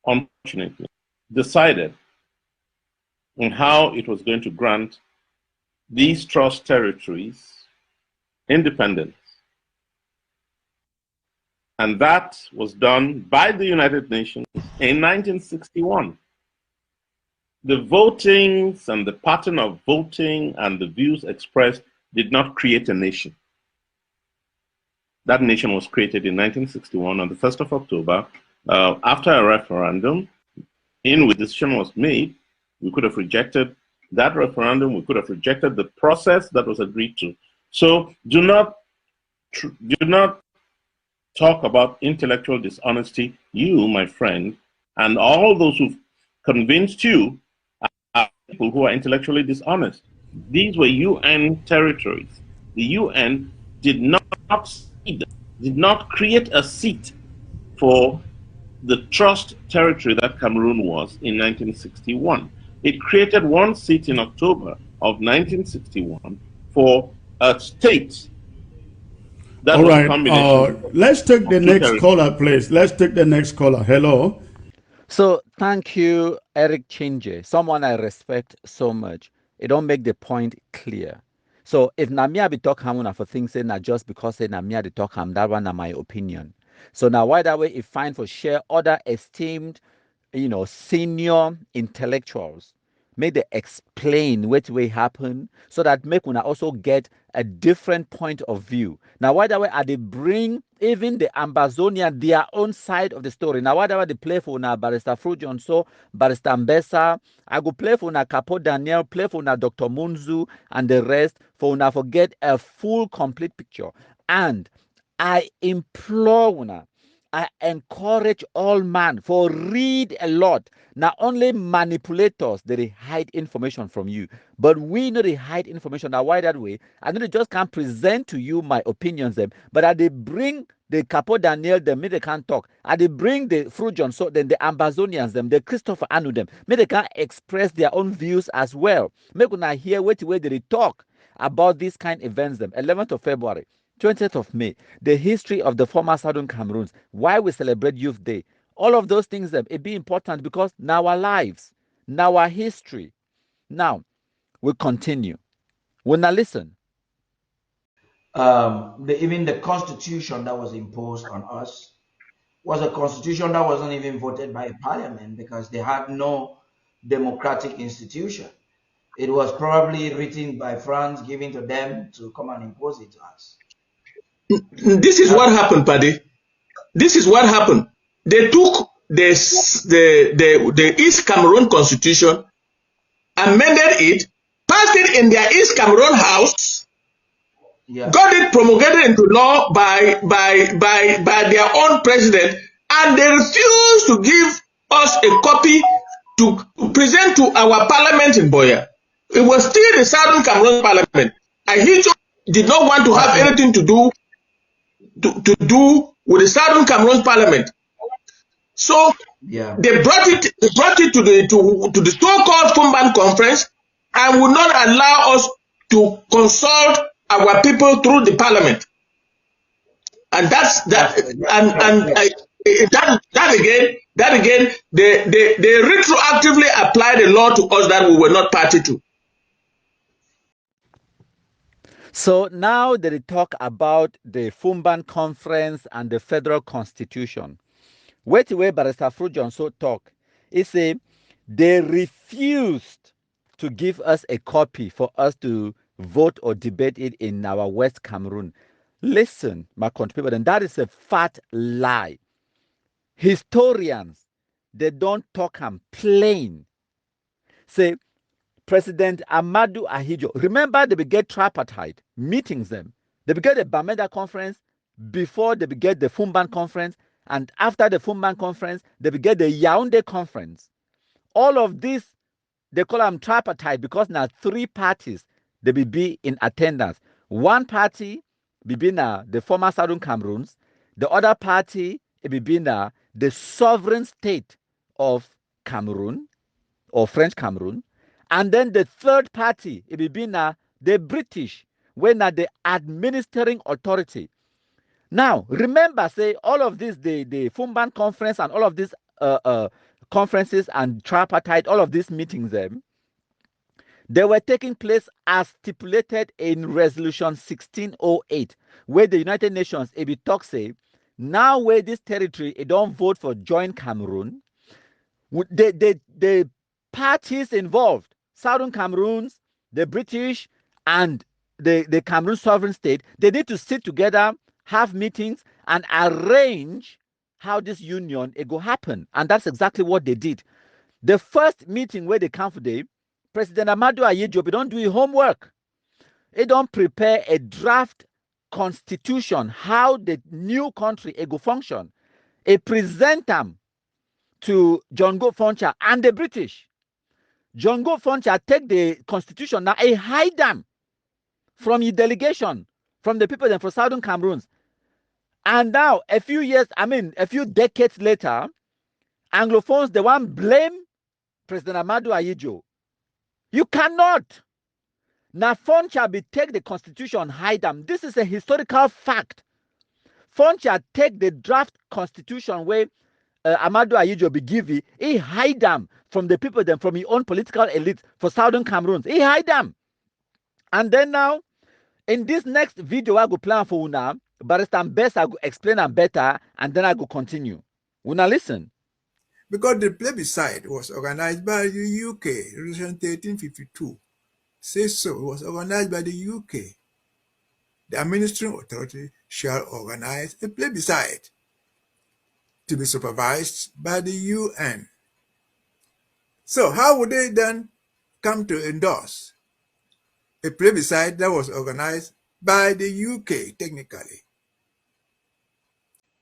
unfortunately, decided on how it was going to grant these trust territories independence. And that was done by the United Nations in 1961. The votings and the pattern of voting and the views expressed did not create a nation. That nation was created in 1961 on the 1st of October after a referendum in which decision was made. We could have rejected that referendum. We could have rejected the process that was agreed to. So do not talk about intellectual dishonesty. You, my friend, and all those who've convinced you are people who are intellectually dishonest. These were UN territories. The UN did not create a seat for the trust territory that Cameroon was in 1961. It created one seat in October of 1961 for a state. That all was right. a combination. Let's take the next caller, please. Let's take the next caller. Hello. So thank you, Eric Chinje, someone I respect so much. It don't make the point clear. So if Namia be talk ham for things say na just because say Namia the talk ham, that one na my opinion. So now why that way if fine for share other esteemed, senior intellectuals, make they explain what way happen so that make una also get a different point of view. Now why that way are they bring even the Ambazonian their own side of the story. Now why that way they play for una Barrister Frujon, so Barrister Mbesa, I go play for una Capo Daniel, play for una Dr. Munzu and the rest for una forget a full complete picture. And I implore una, I encourage all man for read a lot. Not only manipulators they hide information from you, but we know they hide information. Now why that way? I know they just can't present to you my opinions them, but I they bring the Capo Daniel them, may they can't talk. I they bring the Frujon, so then the Ambazonians them, the Christopher Anu them, may they can't express their own views as well. Make una hear what way they talk about these kind of events them. 11th of February. 20th of May, the history of the former Southern Cameroons, why we celebrate Youth Day. All of those things, it be important because now our lives, now our history. Now, we continue. When I listen. Even the constitution that was imposed on us was a constitution that wasn't even voted by parliament because they had no democratic institution. It was probably written by France, given to them to come and impose it to us. This is what happened, Paddy. This is what happened. They took the East Cameroon constitution, amended it, passed it in their East Cameroon house, got it promulgated into law by their own president, and they refused to give us a copy to present to our parliament in Boya. It was still the Southern Cameroon parliament. And he did not want to have anything to do with the Southern Cameroon parliament. So they brought it to the so-called Fumban conference and would not allow us to consult our people through the parliament. And that again, they retroactively applied the law to us that we were not party to. So now they talk about the Fumban Conference and the Federal Constitution. Wait away, Barrister Frujon so talk. He say they refused to give us a copy for us to vote or debate it in our West Cameroon. Listen, my country people, and that is a fat lie. Historians, they don't talk them plain. Say, President Amadou Ahidjo, remember they began tripartite meetings them. They began the Bamenda conference, before they get the Fumban conference, and after the Fumban conference, they get the Yaoundé conference. All of this, they call them tripartite because now 3 parties they will be in attendance. One party will be now the former Southern Cameroons, the other party it will be now the sovereign state of Cameroon or French Cameroon, and then the third party it will be now the British, when now the administering authority. Now remember, say all of this, the Fumban conference and all of these conferences and tripartite, all of these meetings, they were taking place as stipulated in Resolution 1608, where the United Nations talk say, now where this territory it don't vote for joint Cameroon, the parties involved, Southern Cameroons, the British, and the Cameroon sovereign state, they need to sit together, have meetings, and arrange how this union it go happen. And that's exactly what they did. The first meeting where they come today, President Amadou Ahidjo don't do his homework. He don't prepare a draft constitution, how the new country it go function. He present them to John Goh Foncha and the British. John Goh Foncha take the constitution, now he hide them from the delegation, from the people from Southern Cameroons. And now a few decades later, Anglophones, they want blame President Amadou Ahidjo. You cannot. Now Foncha be take the constitution, hide them. This is a historical fact. Foncha take the draft constitution where Amadou Ahidjo be given, he hide them from the people, from his own political elite for Southern Cameroons. He hide them. And then now, in this next video I go plan for una, Barrister Best I go explain them better, and then I go continue. Una listen. Because the plebiscite was organized by the UK, Resolution 1352 says so. It was organized by the UK. The administering authority shall organize a plebiscite to be supervised by the UN. So how would they then come to endorse a plebiscite that was organized by the UK technically?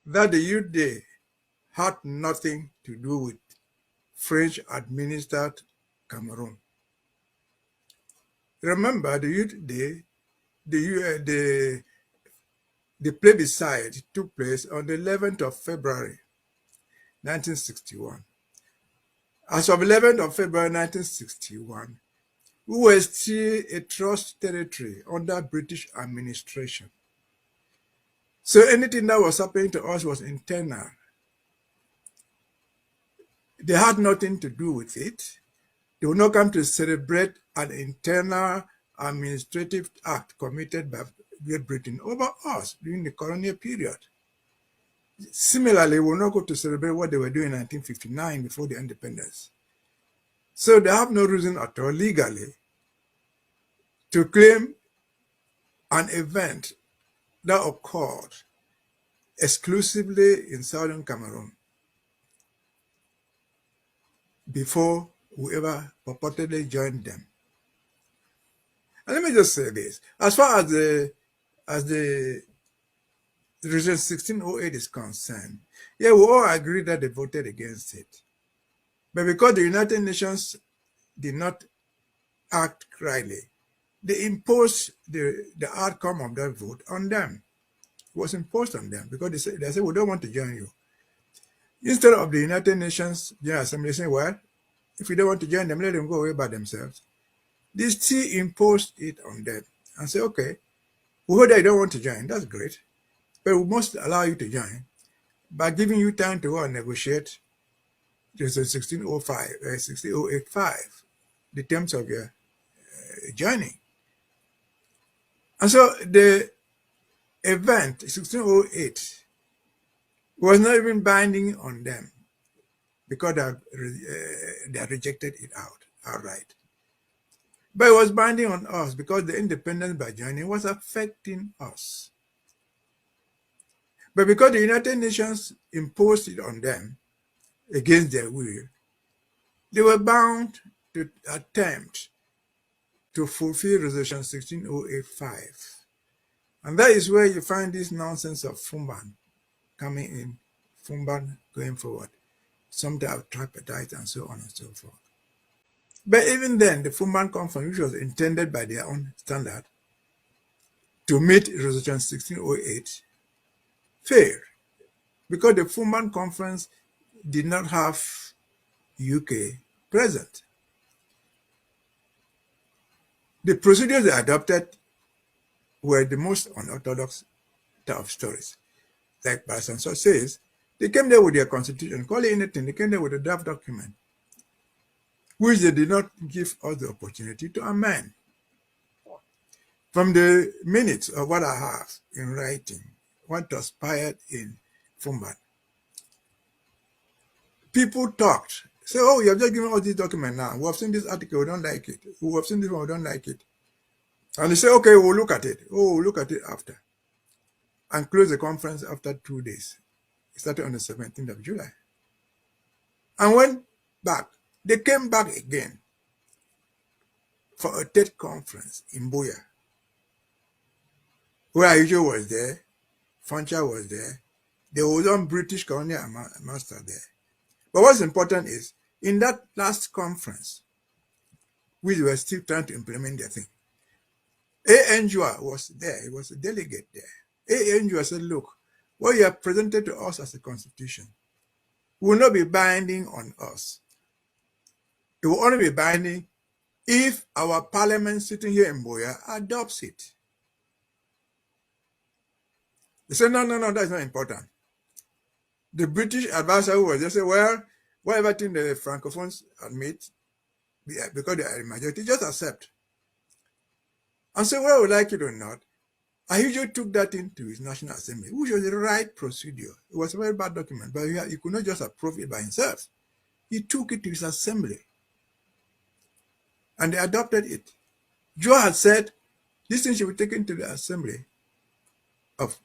That the UK had nothing to do with French-administered Cameroon. Remember, the plebiscite took place on the 11th of February, 1961. As of 11th of February, 1961, we were still a trust territory under British administration. So anything that was happening to us was internal. They had nothing to do with it. They will not come to celebrate an internal administrative act committed by Great Britain over us during the colonial period. Similarly, we will not go to celebrate what they were doing in 1959 before the independence. So they have no reason at all legally to claim an event that occurred exclusively in Southern Cameroon before we ever purportedly joined them. And let me just say this: as far as the Resolution 1608 is concerned, yeah, we all agree that they voted against it. But because the United Nations did not act rightly, they imposed the outcome of that vote on them. It was imposed on them because they said we don't want to join you. Instead of the United Nations General Assembly saying, well, if you don't want to join them, let them go away by themselves. They still imposed it on them and say, okay, we heard that you don't want to join. That's great. But we must allow you to join by giving you time to go and negotiate the 1685, the terms of your joining. And so the event, 1608, was not even binding on them because they rejected it outright. But it was binding on us because the independence by joining was affecting us. But because the United Nations imposed it on them against their will, they were bound to attempt to fulfill Resolution 16085 And that is where you find this nonsense of Fumban coming in, Fumban going forward, sometimes tripartite and so on and so forth. But even then, the Fumban Conference, which was intended by their own standard to meet Resolution 1608, failed because the Fumban Conference did not have UK present. The procedures they adopted were the most unorthodox type of stories. Like Barsanso says, they came there with their constitution, call it anything, they came there with a draft document, which they did not give us the opportunity to amend. From the minutes of what I have in writing, what transpired in Fumban, people talked, say, oh, you have just given us this document now. We have seen this article, we don't like it. We have seen this one, we don't like it. And they say, okay, we'll look at it. Oh, we'll look at it after. And close the conference after 2 days. It started on the 17th of July. And went back. They came back again for a third conference in Buea, where Ahijo was there, Foncha was there. There was one British colonial master there. But what's important is, in that last conference, we were still trying to implement their thing, A. Njua was there. He was a delegate there. A. Njua said, look, what you have presented to us as a constitution will not be binding on us. It will only be binding if our parliament sitting here in Buea adopts it. They said, no, that's not important. The British advisor who was there said, well, whatever thing the Francophones admit, because they are the majority, just accept. And so whether we like it or not, Ahijo took that into his National Assembly, which was the right procedure. It was a very bad document, but he could not just approve it by himself. He took it to his assembly, and they adopted it. Joe had said, this thing should be taken to the assembly of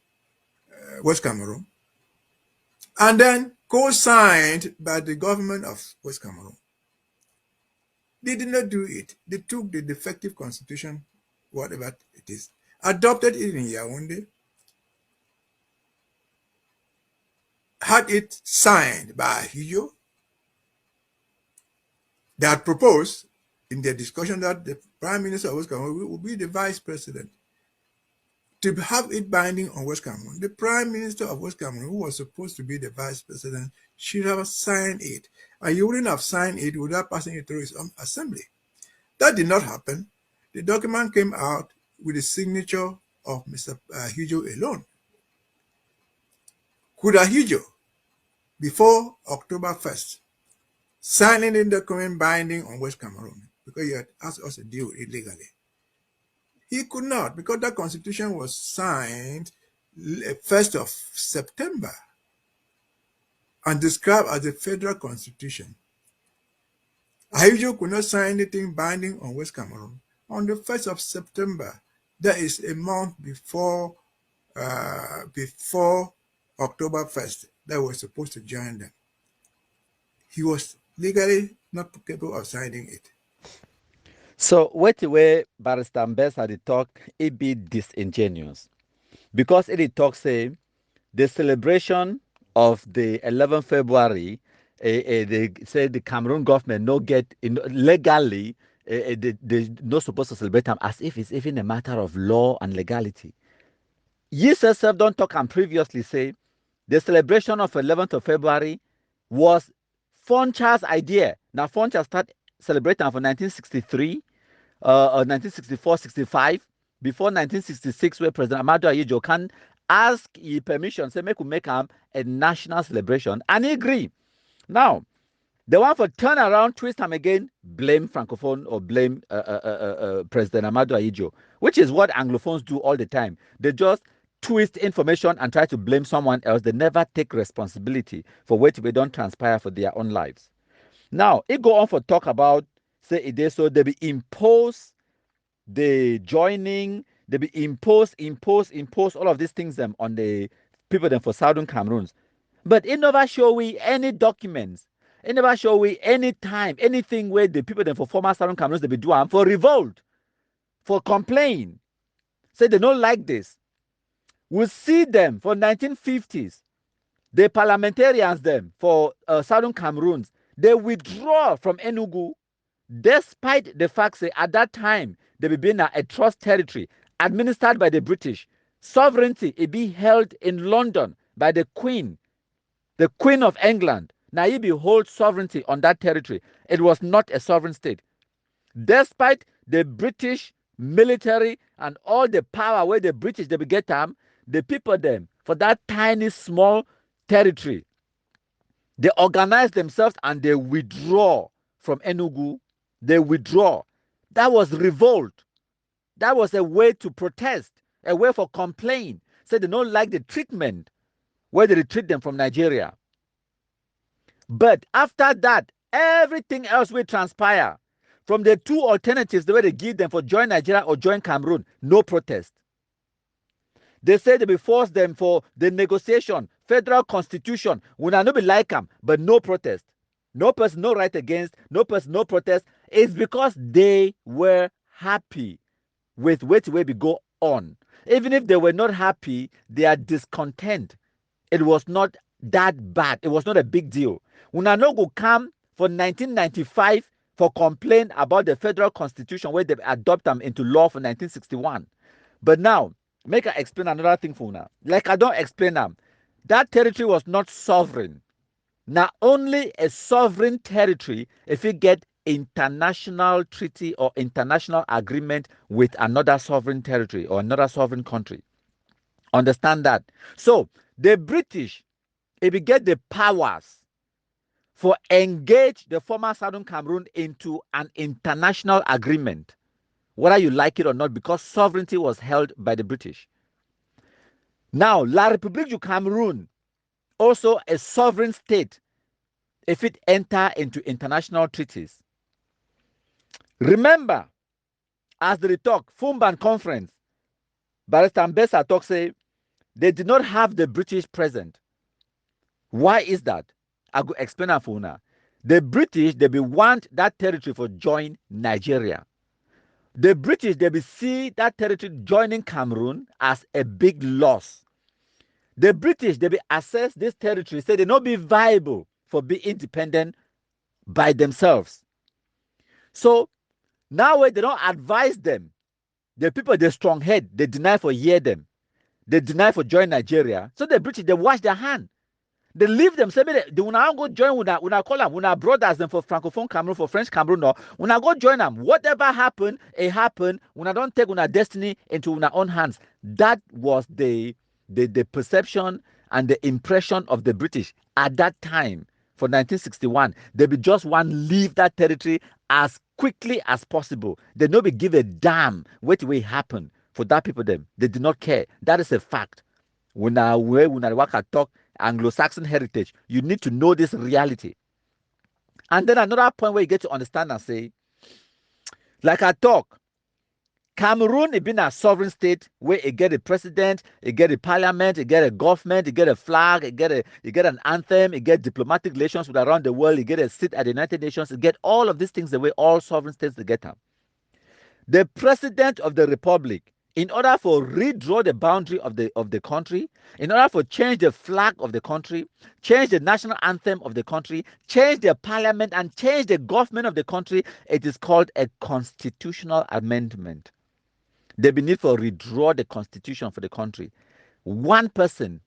West Cameroon, and then co-signed by the government of West Cameroon. They did not do it. They took the defective constitution, whatever it is, adopted it in Yaoundé, had it signed by Ahijo. They had proposed in their discussion that the Prime Minister of West Cameroon would be the Vice President. To have it binding on West Cameroon, the Prime Minister of West Cameroon, who was supposed to be the Vice President, should have signed it. And you wouldn't have signed it without passing it through his own assembly. That did not happen. The document came out with the signature of Mr. Ahijo alone. Could Ahijo, before October 1st, signing the document binding on West Cameroon, because he had asked us to deal illegally? He could not, because that constitution was signed 1st of September and described as a federal constitution. Ahijo could not sign anything binding on West Cameroon on the 1st of September. That is a month before October 1st that was supposed to join them. He was legally not capable of signing it. So what the way Barrister Mbesa had talk, it be disingenuous. Because it talk say the celebration of the 11th February, they say the Cameroon government no get legally, they not supposed to celebrate them as if it's even a matter of law and legality. Ye yourself don't talk and previously say the celebration of 11th of February was Foncha's idea. Now Foncha started celebrating for 1963. 1964, 65, before 1966, where President Amadou Ahijo can ask his permission, say, make a national celebration, and he agree. Now, the one for turn around, twist him again, blame Francophone or blame President Amadou Ahijo, which is what Anglophones do all the time. They just twist information and try to blame someone else. They never take responsibility for what they don't transpire for their own lives. Now, it go on for talk about say it so they be impose the joining, they be impose all of these things them on the people them for Southern Cameroons. But it never show we any documents, it never show we any time, anything where the people them for former Southern Cameroons they be doing for revolt, for complain. Say they don't like this. We see them for 1950s. The parliamentarians them for Southern Cameroons, they withdraw from Enugu despite the fact that at that time they be being a trust territory administered by the British. Sovereignty it be held in London by the Queen of England. Now he behold sovereignty on that territory. It was not a sovereign state. Despite the British military and all the power where the British they get them, the people them for that tiny small territory, they organize themselves and they withdraw from Enugu. They withdraw. That was revolt. That was a way to protest, a way for complaint. Say they don't like the treatment where they treat them from Nigeria. But after that, everything else will transpire. From the two alternatives, the way they give them for join Nigeria or join Cameroon, no protest. They say they will force them for the negotiation, federal constitution. We not be like them, but no protest. No person, no right against, no person, no protest. It's because they were happy with what way we go on. Even if they were not happy, they are discontent. It was not that bad. It was not a big deal. We not go come for 1995 for complaint about the federal constitution where they adopt them into law for 1961. But now, make I explain another thing for now. Like I don't explain them. That territory was not sovereign. Not only a sovereign territory if you get international treaty or international agreement with another sovereign territory or another sovereign country. Understand that. So the British, if you get the powers for engage the former Southern Cameroon into an international agreement, whether you like it or not, because sovereignty was held by the British. Now, La République du Cameroon, also a sovereign state, if it enter into international treaties. Remember, as they talk, Fumban Conference, Barrister Mbesa talk say, they did not have the British present. Why is that? I go explain that for now. The British, they be want that territory for join Nigeria. The British, they be see that territory joining Cameroon as a big loss. The British, they be assess this territory, say they not be viable for being independent by themselves. So now when they don't advise them, the people, they strong head, they deny for hear them. They deny for join Nigeria. So the British, they wash their hand. They leave them. Say, they will now go join with our call them, with our brothers, them for Francophone Cameroon, for French Cameroon, no. When I go join them, whatever happened, it happened. When I don't take our destiny into our own hands. That was the perception and the impression of the British at that time for 1961. They be just want to leave that territory as quickly as possible. They no be give a damn what will happen for that people them. They did not care. That is a fact. When I work at talk Anglo-Saxon heritage, you need to know this reality. And then another point where you get to understand and say, like I talk, Cameroon it been a sovereign state where it get a president, it get a parliament, it get a government, it get a flag, it get an anthem, it get diplomatic relations with around the world, it get a seat at the United Nations, it get all of these things the way all sovereign states they get them. The president of the republic, in order for redraw the boundary of the country, in order for change the flag of the country, change the national anthem of the country, change the parliament, and change the government of the country, it is called a constitutional amendment. They be need for redraw the constitution for the country. One person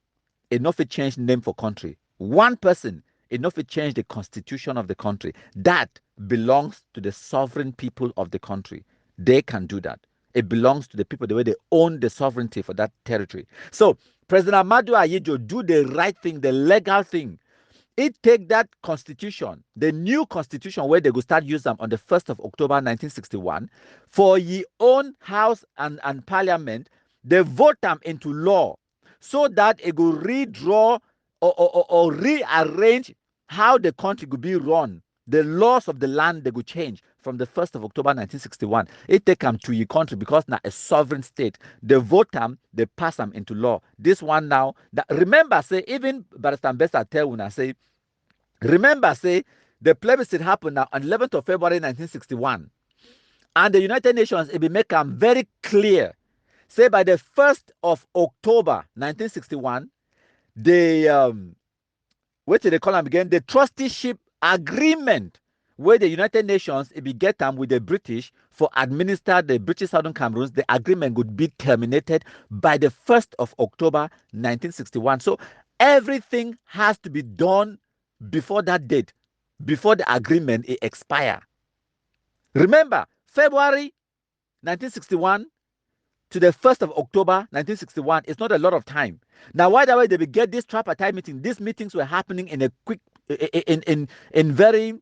enough to change name for country. One person enough to change the constitution of the country. That belongs to the sovereign people of the country. They can do that. It belongs to the people the way they own the sovereignty for that territory. So President Ahmadou Ahidjo do the right thing, the legal thing. It take that constitution, the new constitution where they go start use them on the 1st of October 1961 for ye own house and parliament, they vote them into law so that it will redraw or rearrange how the country could be run. The laws of the land they could change from the 1st of October 1961. It take them to your country because now a sovereign state. They vote them, they pass them into law. This one now, that, remember, say, even Barrister Mbesa tell when I say, remember, say, the plebiscite happened now on 11th of February 1961. And the United Nations, it will make them very clear. say by the 1st of October 1961, what did they call them again? The trusteeship agreement where the United Nations it be get them with the British for administer the British Southern Cameroons, the agreement would be terminated by the 1st of October 1961. So everything has to be done before that date, before the agreement expire. Remember, February 1961 to the 1st of October 1961 is not a lot of time. Now, why the way they get this tripartite meeting? These meetings were happening in a quick, in very,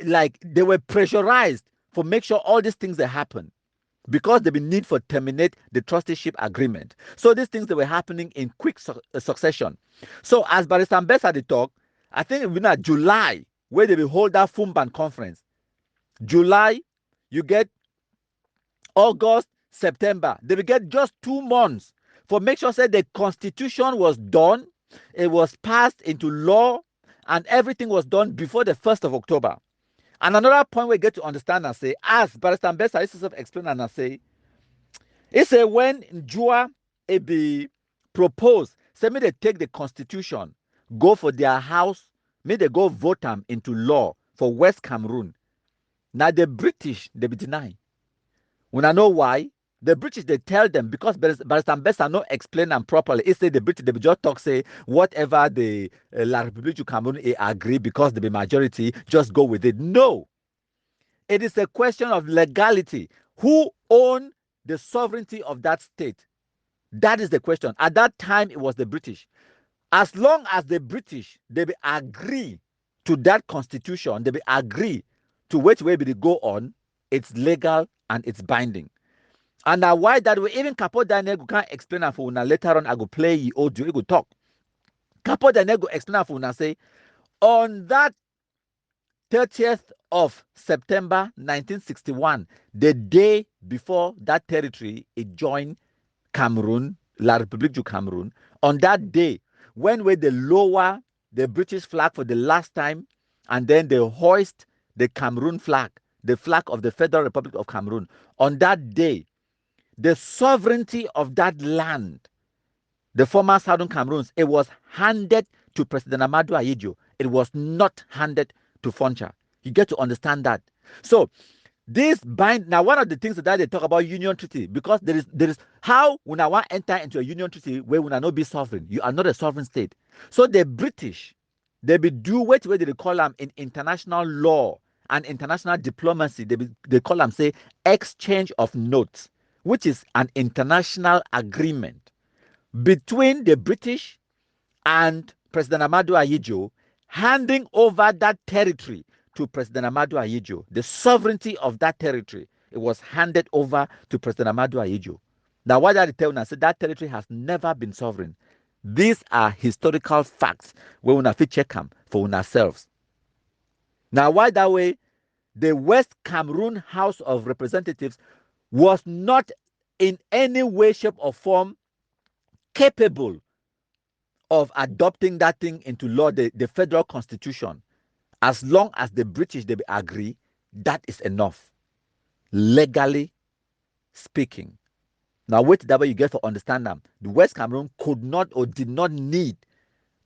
like they were pressurized for make sure all these things that happen because there be need for terminate the trusteeship agreement. So these things that were happening in quick succession. So as Barrister Ambessa they talk, I think it will be July where they will hold that Fumban conference. July, you get August, September. They will get just 2 months for make sure that the constitution was done, it was passed into law, and everything was done before the 1st of October. And another point we get to understand and say, as Barrister Ambessa used to explain and say, it's a when Njua it be proposed, say me they take the constitution, go for their house, may they go vote them into law for West Cameroon. Now the British, they be deny. When I know why, the British they tell them because Barrister Ambessa not explain them properly. It's say the British they just talk say whatever the La République du Cameroun agree because they be majority, just go with it. No, it is a question of legality. Who own the sovereignty of that state? That is the question. At that time, it was the British. As long as the British they be agree to that constitution, they be agree to which way they go on, it's legal and it's binding. And now why that way, even Capo Daniel can't explain that for una later on, I go play the audio, you go talk. Capo Daniel go explain that for una say, on that 30th of September 1961, the day before that territory it joined Cameroon, La République du Cameroon, on that day, when they lower the British flag for the last time, and then they hoist the Cameroon flag, the flag of the Federal Republic of Cameroon, on that day, the sovereignty of that land, the former Southern Cameroons, it was handed to President Amadou Ahidjo. It was not handed to Foncha. You get to understand that. So this bind now one of the things that they talk about union treaty, because there is how when I want enter into a union treaty where when I not be sovereign, you are not a sovereign state. So the British, they be do what they call them in international law and international diplomacy, they call them say exchange of notes, which is an international agreement between the British and President Amadou Ahidjo, handing over that territory to President Amadou Ahidjo. The sovereignty of that territory, it was handed over to President Amadou Ahidjo. Now, why did I tell you? I said that territory has never been sovereign. These are historical facts where we have to check them for ourselves. Now, why that way? The West Cameroon House of Representatives was not in any way, shape, or form capable of adopting that thing into law, the federal constitution. As long as the British they agree, that is enough, legally speaking. Now, wait that way you get to understand them. The West Cameroon could not or did not need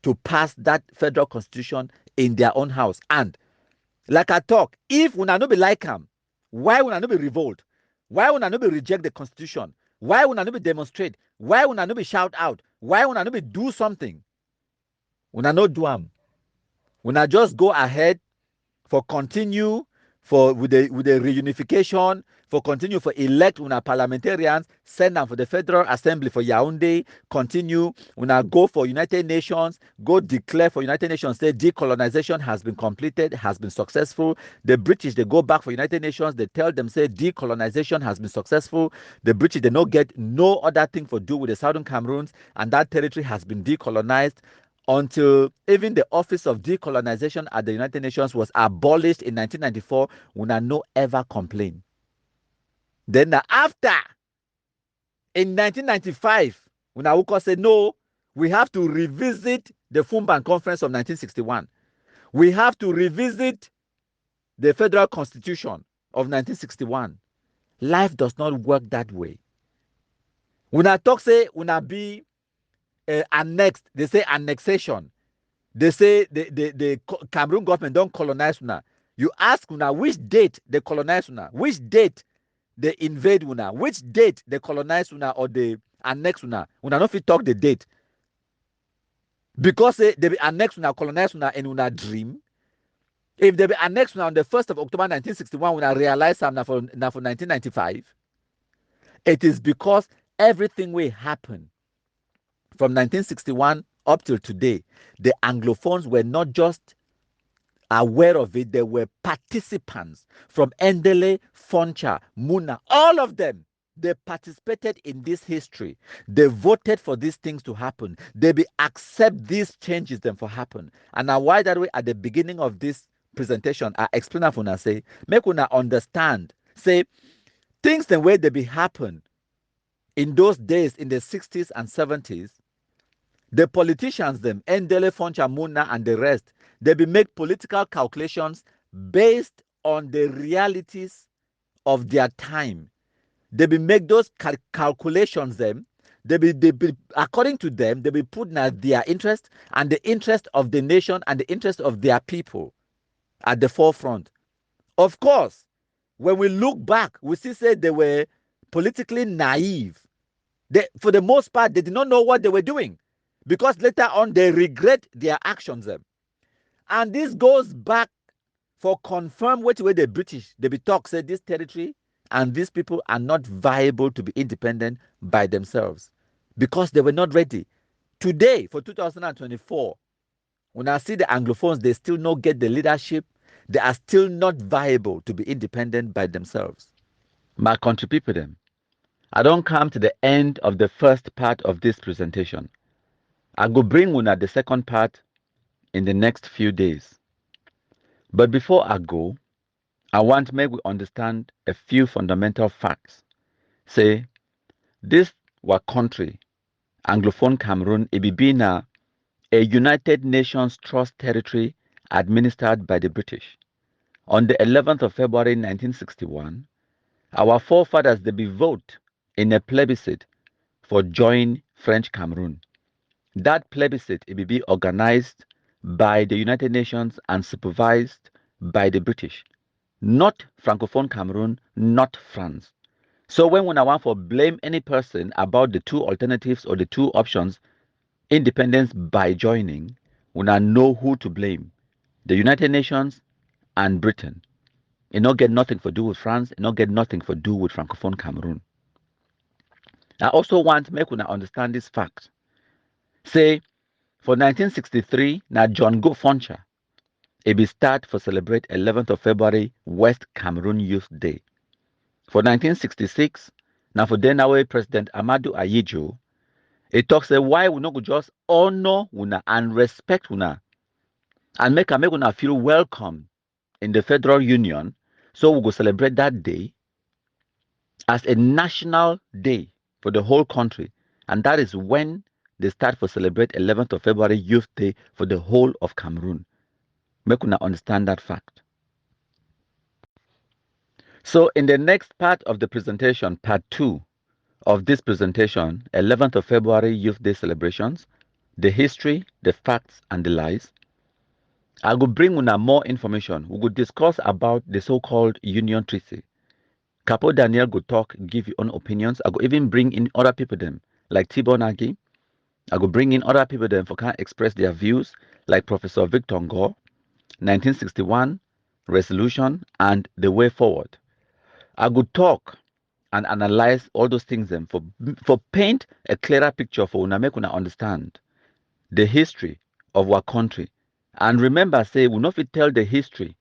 to pass that federal constitution in their own house. And like I talk, if we not be like them, why would not be revolt? Why would not be reject the constitution? Why would not be demonstrate? Why would not be shout out? Why would not be do something? We not do them. We not just go ahead for continue for with the reunification, for continue for elect una parliamentarians, send them for the Federal Assembly for Yaoundé, continue una go for United Nations, go declare for United Nations, say decolonization has been completed, has been successful. The British they go back for United Nations, they tell them say decolonization has been successful. The British they not get no other thing for do with the Southern Cameroons, and that territory has been decolonized. Until even the Office of Decolonization at the United Nations was abolished in 1994, we no ever complain. Then after, in 1995, when Awuko said, no, we have to revisit the Fumban Conference of 1961. We have to revisit the Federal Constitution of 1961. Life does not work that way. Una talk say una be annexed. They say annexation. They say the Cameroon government don't colonize una. You ask una which date they colonize una, which date they invade una, which date they colonize una or they annex una. Una no fit talk the date. Because they be annex una, colonize una in una dream. If they be annexed una on the 1st of October 1961, when I realize I'm now for 1995, it is because everything will happen from 1961 up till today. The Anglophones were not just aware of it, they were participants from Endele, Foncha, Muna, all of them. They participated in this history. They voted for these things to happen. They be accept these changes them for happen. And now why that way at the beginning of this presentation, I explain that una say, make una understand. Say things the way they be happen in those days in the 60s and 70s. The politicians them, Endele, Foncha, Muna, and the rest, they be make political calculations based on the realities of their time. They be make those calculations them. They be according to them, they be putting at their interest and the interest of the nation and the interest of their people at the forefront. Of course, when we look back, we see say they were politically naive. They, for the most part, they did not know what they were doing because later on they regret their actions. And this goes back for confirm what way the British, they be talk, say this territory and these people are not viable to be independent by themselves because they were not ready. Today, for 2024, when I see the Anglophones, they still not get the leadership. They are still not viable to be independent by themselves. My country people, them. I don't come to the end of the first part of this presentation. I go bring una the second part in the next few days. But before I go, I want to make we understand a few fundamental facts. Say, this was country, Anglophone Cameroon, Ibibina, a United Nations Trust territory administered by the British. On the 11th of February 1961, our forefathers they be vote in a plebiscite for join French Cameroon. That plebiscite it be organized by the United Nations and supervised by the British. Not Francophone Cameroon, not France. So when I want to blame any person about the two alternatives or the two options, independence by joining, when I know who to blame, the United Nations and Britain. It not get nothing to do with France, it not get nothing to do with Francophone Cameroon. I also want to make una understand this fact. Say, for 1963, now John Go Foncha, it be start for celebrate 11th of February West Cameroon Youth Day. For 1966, now for then our President Amadou Ahidjo, it talks say why we not go just honor una and respect una and make una feel welcome in the Federal Union. So we go celebrate that day as a national day for the whole country. And that is when they start for celebrate 11th of February Youth Day for the whole of Cameroon. Make una understand that fact. So in the next part of the presentation, part 2 of this presentation, 11th of February Youth Day celebrations, the history, the facts, and the lies, I will bring una more information. We will discuss about the so-called Union Treaty. Capo Daniel go talk, give you own opinions. I go even bring in other people them, like Tibor Nagy. I go bring in other people them for can express their views, like Professor Victor Ngor, 1961 resolution and the way forward. I could talk and analyze all those things then for paint a clearer picture for una make una understand the history of our country. And remember, say we not fit tell the history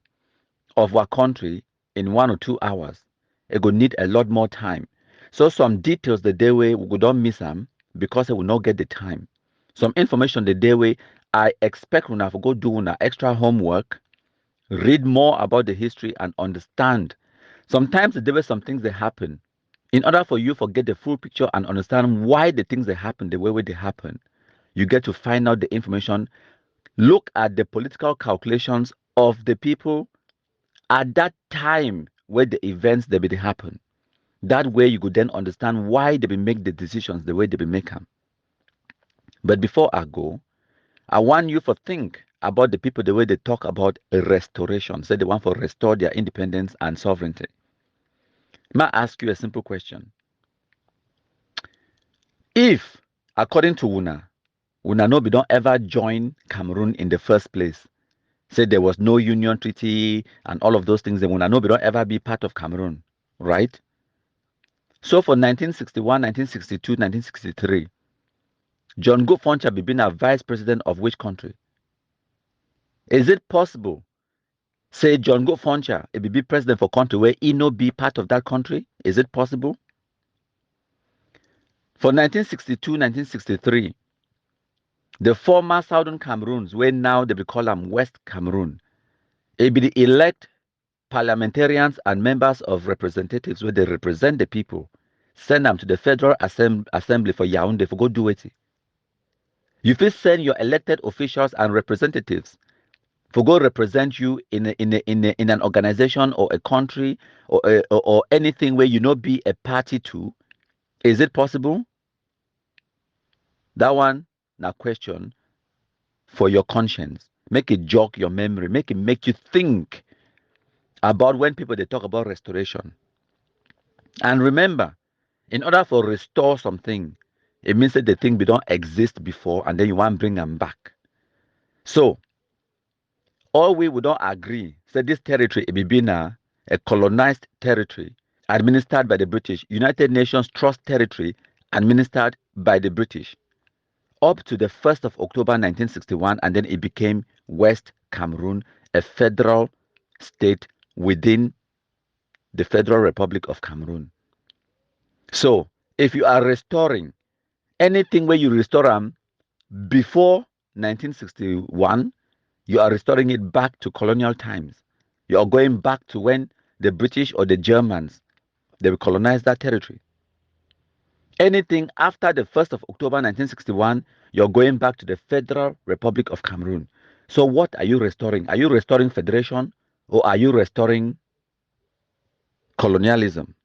of our country in 1 or 2 hours. It would need a lot more time. So some details the day way we don't miss them because I will not get the time. Some information the day way I expect una to go do una extra homework, read more about the history and understand. Sometimes there were some things that happen. In order for you to get the full picture and understand why the things that happen the way they happen, you get to find out the information, look at the political calculations of the people at that time where the events that happen. That way you could then understand why they make the decisions the way they make them. But before I go, I want you to think about the people the way they talk about a restoration. Say they want to restore their independence and sovereignty. May I ask you a simple question? If, according to Una no be don't ever join Cameroon in the first place, say there was no union treaty and all of those things, then Una no be don't ever be part of Cameroon, right? So for 1961, 1962, 1963, John Go Foncha be been a vice president of which country? Is it possible, say John Go Foncha be president for country where he no be part of that country? Is it possible? For 1962, 1963, the former Southern Cameroons, where now they be call them West Cameroon, it be the elect parliamentarians and members of representatives where they represent the people, send them to the Federal Assembly for Yaoundé for go do it. You first send your elected officials and representatives for go represent you in an organization or a country or anything where you not be a party to. Is it possible? That one, now question for your conscience. Make it jog your memory. Make you think about when people they talk about restoration. And remember, in order for restore something, it means that the thing we don't exist before, and then you want to bring them back. So, all we would not agree, say this territory it be been a colonized territory administered by the British, United Nations Trust territory administered by the British, up to the 1st of October 1961, and then it became West Cameroon, a federal state within the Federal Republic of Cameroon. So, if you are restoring anything where you restore them before 1961, you are restoring it back to colonial times. You are going back to when the British or the Germans, they colonized that territory. Anything after the 1st of October 1961, you're going back to the Federal Republic of Cameroon. So what are you restoring? Are you restoring federation or are you restoring colonialism?